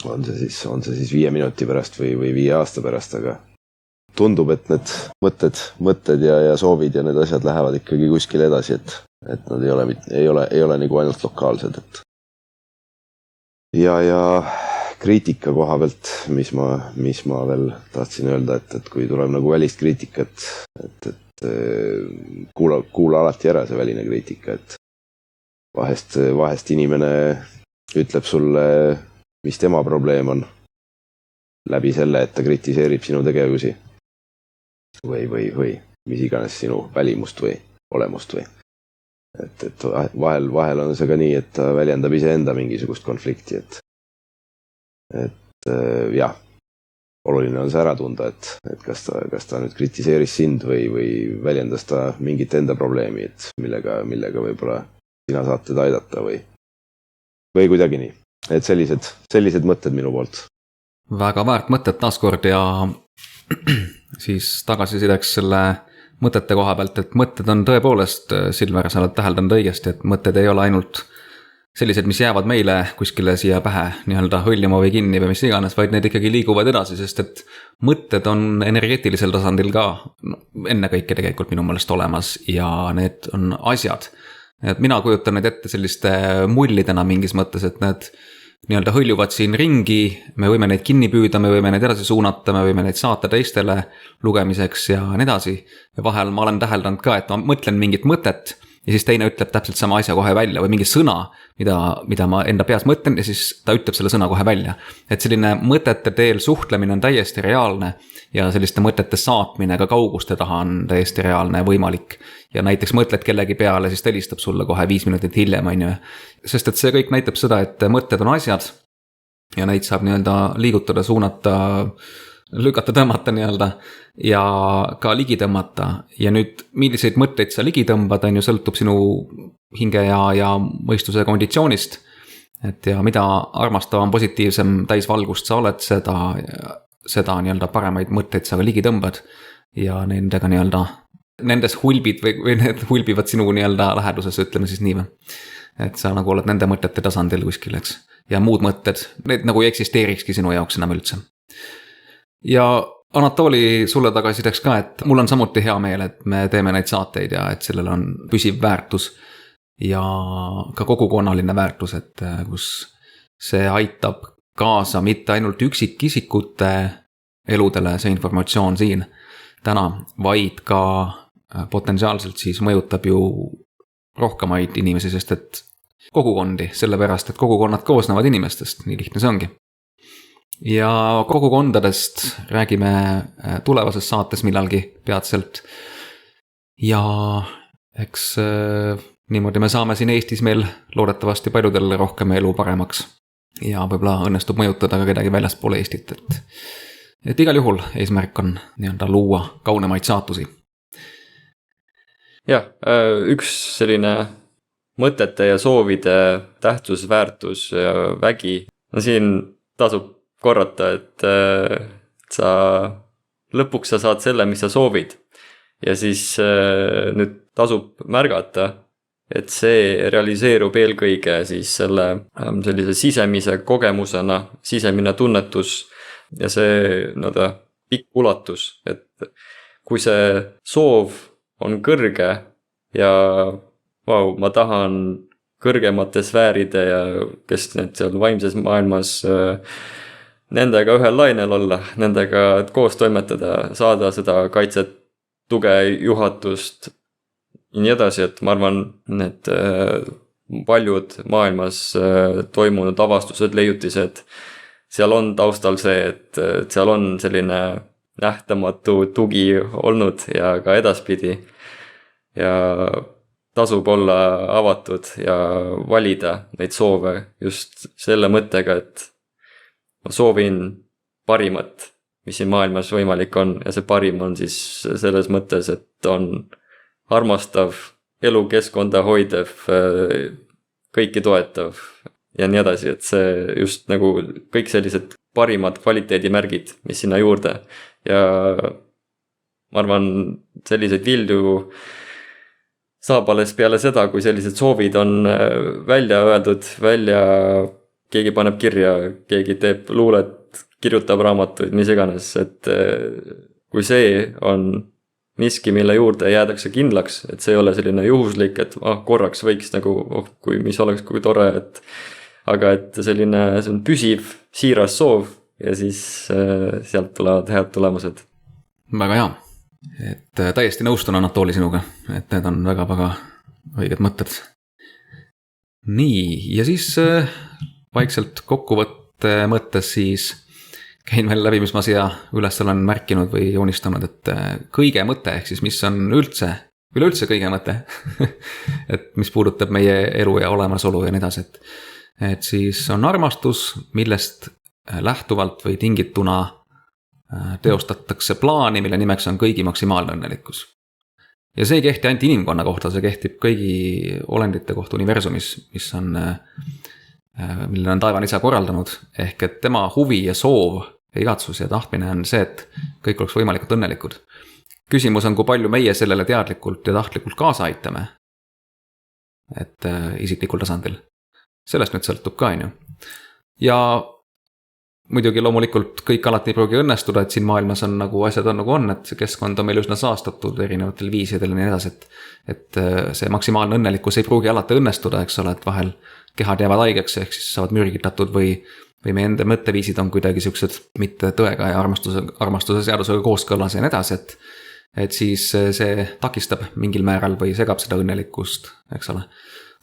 on see siis 5 minuti pärast või 5 aasta pärast, aga tundub, et need mõtted ja soovid ja need asjad lähevad ikkagi kuskile edasi, et nad ei ole nagu ainult lokaalsed, et ja kriitika koha pealt, mis ma veel tahtsin öelda, et kui tuleb nagu välist kriitikat, et kuula alati ära see väline kriitika, et vahest inimene ütleb sulle, mis tema probleem on läbi selle, et ta kritiseerib sinu tegevusi või mis iganes sinu välimust või olemust või. Et vahel on see ka nii, et ta väljendab iseenda mingisugust konflikti, et jah, oluline on see ära tunda, et kas ta nüüd kritiseeris sind või väljendas ta mingit enda probleemi, et millega võib-olla sina saad teda aidata või kuidagi nii. Et sellised mõtted minu poolt. Väga väärt mõtted taaskord ja siis tagasisideks selle mõtete koha pealt, et mõtted on tõepoolest, Silver, sa oled täheldanud õigesti, et mõtted ei ole ainult sellised, mis jäävad meile kuskile siia pähe nii-öelda hõljuma või kinni või mis iganes, vaid need ikkagi liiguvad edasi, sest et mõtted on energeetilisel tasandil ka ennekõike tegelikult minu meelest olemas ja need on asjad. Et mina kujutan neid ette selliste mullidena mingis mõttes, et need nii-öelda hõljuvad siin ringi, me võime neid kinni püüda, me võime neid edasi suunata, me võime neid saata teistele lugemiseks ja nii edasi. Ja vahel ma olen täheldanud ka, et ma mõtlen mingit mõtet ja siis teine ütleb täpselt sama asja kohe välja või mingi sõna, mida ma enda peas mõtlen ja siis ta ütleb selle sõna kohe välja. Et selline mõtete teel suhtlemine on täiesti reaalne ja selliste mõtete saatmine ka kauguste taha on täiesti reaalne ja võimalik. Ja näiteks mõtled kellegi peale, siis ta helistab sulle kohe 5 minutit hiljem, on ju. Sest et see kõik näitab seda, et mõtted on asjad ja neid saab nii-öelda liigutada, suunata, lükata, tõmmata nii-öelda ja ka ligi tõmmata. Ja nüüd milliseid mõtteid sa ligi tõmbad, on ju, sõltub sinu hinge ja mõistuse konditsioonist. Et ja mida armastavam, positiivsem, täisvalgust sa oled, seda nii-öelda paremaid mõtteid sa ka ligi tõmbad ja nendega nii-öelda nendes hulbid või need hulbivad sinu nii-öelda läheduses, ütleme siis nii või. Et sa nagu oled nende mõtete tasandil kuskil, eks. Ja muud mõtted, need nagu ei eksisteerikski sinu jaoks enam üldse. Ja Anatoli, sulle tagasideks ka, et mul on samuti hea meel, et me teeme neid saateid ja et sellel on püsiv väärtus ja ka kogukonnaline väärtus, et kus see aitab kaasa mitte ainult üksikisikute eludele, see informatsioon siin täna, vaid ka potentsiaalselt siis mõjutab ju rohkemaid inimesi, sest et kogukondi, sellepärast et kogukonnad koosnevad inimestest, nii lihtne see ongi. Ja kogukondadest räägime tulevases saates millalgi peatselt. Ja eks niimoodi me saame siin Eestis meil loodetavasti paljudel rohkem elu paremaks. Ja võib-olla õnnestub mõjutada ka kedagi väljaspool Eestit, et igal juhul eesmärk on nii-öelda luua kaunemaid saatusi. Jah, üks selline mõtete ja soovide tähtsus, väärtus ja vägi. No siin tasub korrata, et lõpuks sa saad selle, mis sa soovid. Ja siis nüüd tasub märgata, et see realiseerub eelkõige siis sellise sisemise kogemusena, sisemine tunnetus ja see pikk ulatus, et kui see soov on kõrge ja ma tahan kõrgemate sfääride ja kes need seal vaimses maailmas nendega ühel lainel olla, nendega koos toimetada, saada seda kaitset, tuge, juhatust ja nii edasi, et ma arvan, need paljud maailmas toimunud avastused, leiutised, seal on taustal see, et seal on selline nähtamatu tugi olnud ja ka edaspidi ja tasub olla avatud ja valida neid soove just selle mõttega, et ma soovin parimat, mis siin maailmas võimalik on ja see parim on siis selles mõttes, et on armastav, elukeskkonda hoidev, kõiki toetav ja nii edasi, et see just nagu kõik sellised parimad kvaliteedimärgid, mis sinna juurde ja ma arvan, selliseid vilju saab alles peale seda, kui sellised soovid on välja öeldud, keegi paneb kirja, keegi teeb luulet, kirjutab raamatuid, mis iganes, et kui see on miski, mille juurde jäädakse kindlaks, et see ei ole selline juhuslik, et korraks võiks nagu, mis oleks kui tore, aga et selline püsiv, siiras soov ja siis sealt tulevad head tulemused. Väga hea, et täiesti nõustun Anatoli sinuga, et need on väga-väga õiged mõtted. Nii, ja siis vaikselt kokkuvõtte mõttes siis käin veel läbi, mis ma siia üles olen märkinud või joonistanud, et kõige mõte, ehk siis mis on üleüldse kõige mõte, et mis puudutab meie elu ja olemasolu ja nii edasi, et siis on armastus, millest lähtuvalt või tingituna teostatakse plaani, mille nimeks on kõigi maksimaalne õnnelikkus. Ja see ei kehti ainult inimkonna kohta, see kehtib kõigi olendite kohta universumis, mille on taevane isa korraldanud, ehk et tema huvi ja soov ja igatsus ja tahtmine on see, et kõik oleks võimalikult õnnelikud. Küsimus on, kui palju meie sellele teadlikult ja tahtlikult kaasa aitame, et isiklikul tasandil. Sellest nüüd sõltub ka, on ju. Ja muidugi loomulikult kõik alati ei pruugi õnnestuda, et siin maailmas on nagu asjad on nagu on, et see keskkond on meil üsna saastatud erinevatel viisidel ja nii edasi, et see maksimaalne õnnelikkus ei pruugi alati õnnestuda, eks ole, et vahel kehad jäävad haigeks, ehk siis saavad mürgitatud või meie enda mõtteviisid on kuidagi siuksed mitte tõega ja armastuse seadusega kooskõlas ja nii edasi, et siis see takistab mingil määral või segab seda õnnelikkust, eks ole.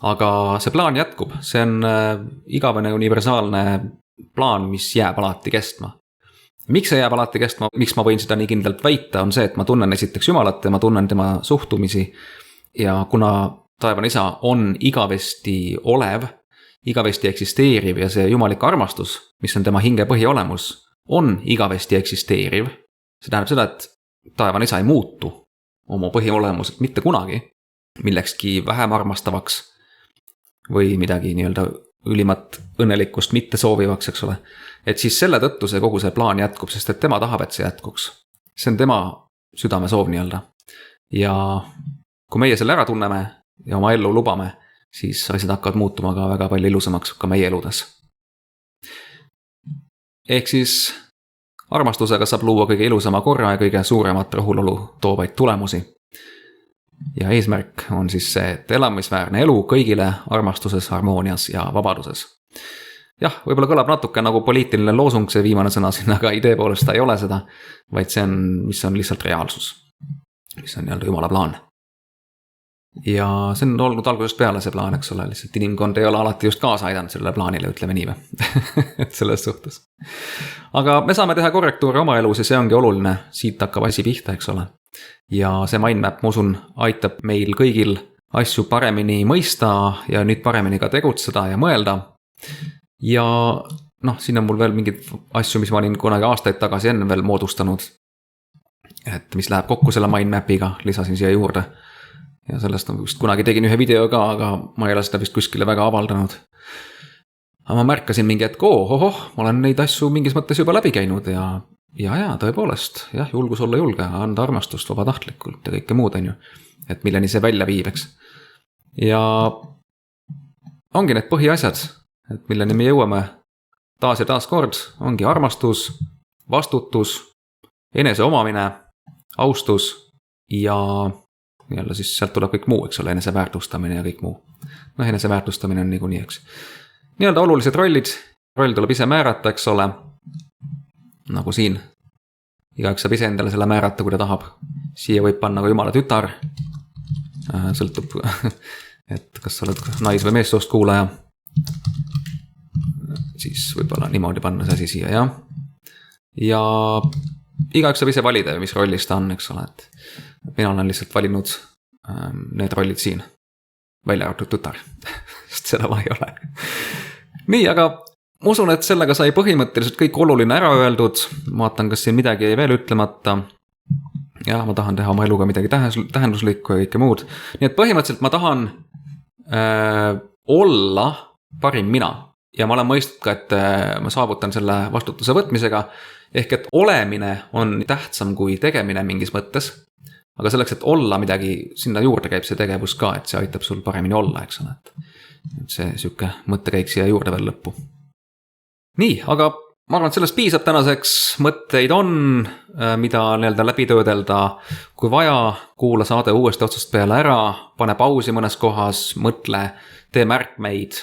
Aga see plaan jätkub, see on igavene universaalne plaan, mis jääb alati kestma. Miks see jääb alati kestma, miks ma võin seda nii kindlalt väita, on see, et ma tunnen esiteks Jumalat ja ma tunnen tema suhtumisi ja kuna taevane isa on igavesti olev, igavesti eksisteeriv ja see jumalik armastus, mis on tema hinge põhiolemus, on igavesti eksisteeriv. See tähendab seda, et taevane isa ei muutu oma põhiolemuselt mitte kunagi millekski vähem armastavaks või midagi nii-öelda ülimat õnnelikkust mitte soovivaks, eks ole. Et siis selle tõttu see kogu see plaan jätkub, sest et tema tahab, et see jätkuks. See on tema südame soov nii-öelda. Ja kui meie selle ära tunneme ja oma ellu lubame, siis asjad hakkavad muutuma ka väga palju ilusamaks ka meie eludes. Ehk siis armastusega saab luua kõige ilusama korra ja kõige suuremat rahulolu toovaid tulemusi. Ja eesmärk on siis see, et elamisväärne elu kõigile armastuses, harmoonias ja vabaduses. Jah, võib-olla kõlab natuke nagu poliitiline loosung see viimane sõna siin, aga idee poolest ta ei ole seda, vaid see on, mis on lihtsalt reaalsus. Mis on nii-öelda jumala plaan. Ja see on olnud algusest peale see plaan, eks ole, lihtsalt inimkond ei ole alati just kaasa aidanud sellele plaanile, ütleme nii või, et selles suhtes. Aga me saame teha korrektuure oma elus ja see ongi oluline, siit hakkab asi pihta, eks ole. Ja see mindmap, ma usun, aitab meil kõigil asju paremini mõista ja nüüd paremini ka tegutseda ja mõelda. Ja siin on mul veel mingid asju, mis ma olin kunagi aastaid tagasi enne veel moodustanud, et mis läheb kokku selle mindmapiga, lisasin siia juurde. Ja sellest on vist kunagi tegin ühe video ka, aga ma ei ole seda vist kuskile väga avaldanud. Aga ma märkasin mingi hetk, ma olen neid asju mingis mõttes juba läbi käinud ja tõepoolest, jah, julgus olla julge, anda armastust vabatahtlikult ja kõike muud on ju, et milleni see välja viibeks. Ja ongi need põhiasjad, et milleni me jõuame taas ja taas kord, ongi armastus, vastutus, enese omamine, austus ja jälle siis sealt tuleb kõik muu, eks ole, enese väärtustamine ja kõik muu. Enese väärtustamine on niikuinii, eks. Nii-öelda olulised rollid, roll tuleb ise määrata, eks ole, nagu siin. Igaüks saab ise endale selle määrata, kui ta tahab. Siia võib panna ka jumala tütar. Sõltub, et kas sa oled nais- või meessoost kuulaja. Siis võib-olla niimoodi panna see asi siia, jah. Ja igaüks saab ise valida, mis rollis ta on, eks ole, et mina olen lihtsalt valinud need rollid siin. Välja arvatud tütar, sest seda ma ei ole. Nii, aga ma usun, et sellega sai põhimõtteliselt kõik oluline ära öeldud. Ma vaatan, kas siin midagi ei veel ütlemata. Ja ma tahan teha oma eluga midagi tähenduslikku ja kõike muud. Nii et põhimõtteliselt ma tahan olla parim mina ja ma olen mõistnud ka, et ma saavutan selle vastutuse võtmisega, ehk et olemine on tähtsam kui tegemine mingis mõttes, aga selleks, et olla midagi, sinna juurde käib see tegevus ka, et see aitab sul paremini olla, eks ole, et see süke mõttekäik siia juurde veel lõppu. Nii, aga ma arvan, et sellest piisab tänaseks, mõtteid on, mida nii-öelda läbi töödelda, kui vaja, kuula saade uuesti otsast peale ära, pane pausi mõnes kohas, mõtle, tee märkmeid.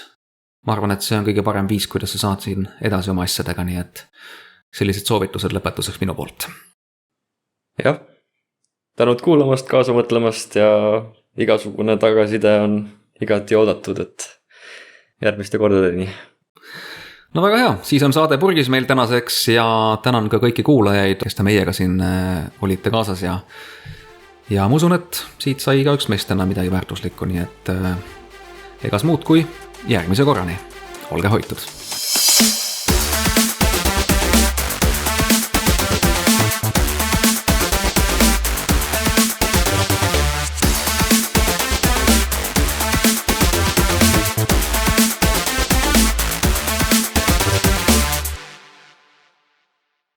Ma arvan, et see on kõige parem viis, kuidas sa saad siin edasi oma asjadega, nii et sellised soovitused lõpetuseks minu poolt. Jah, tänud kuulamast, kaasa mõtlemast ja igasugune tagasiside on igati oodatud, et järgmiste kordadeni. No väga hea, siis on saade purgis meil tänaseks ja tänan ka kõiki kuulajaid, kes te meiega siin olite kaasas ja ma usun, et siit sai ka üks meist täna midagi väärtuslikku, nii et egas muud kui järgmise korrani. Olge hoitud!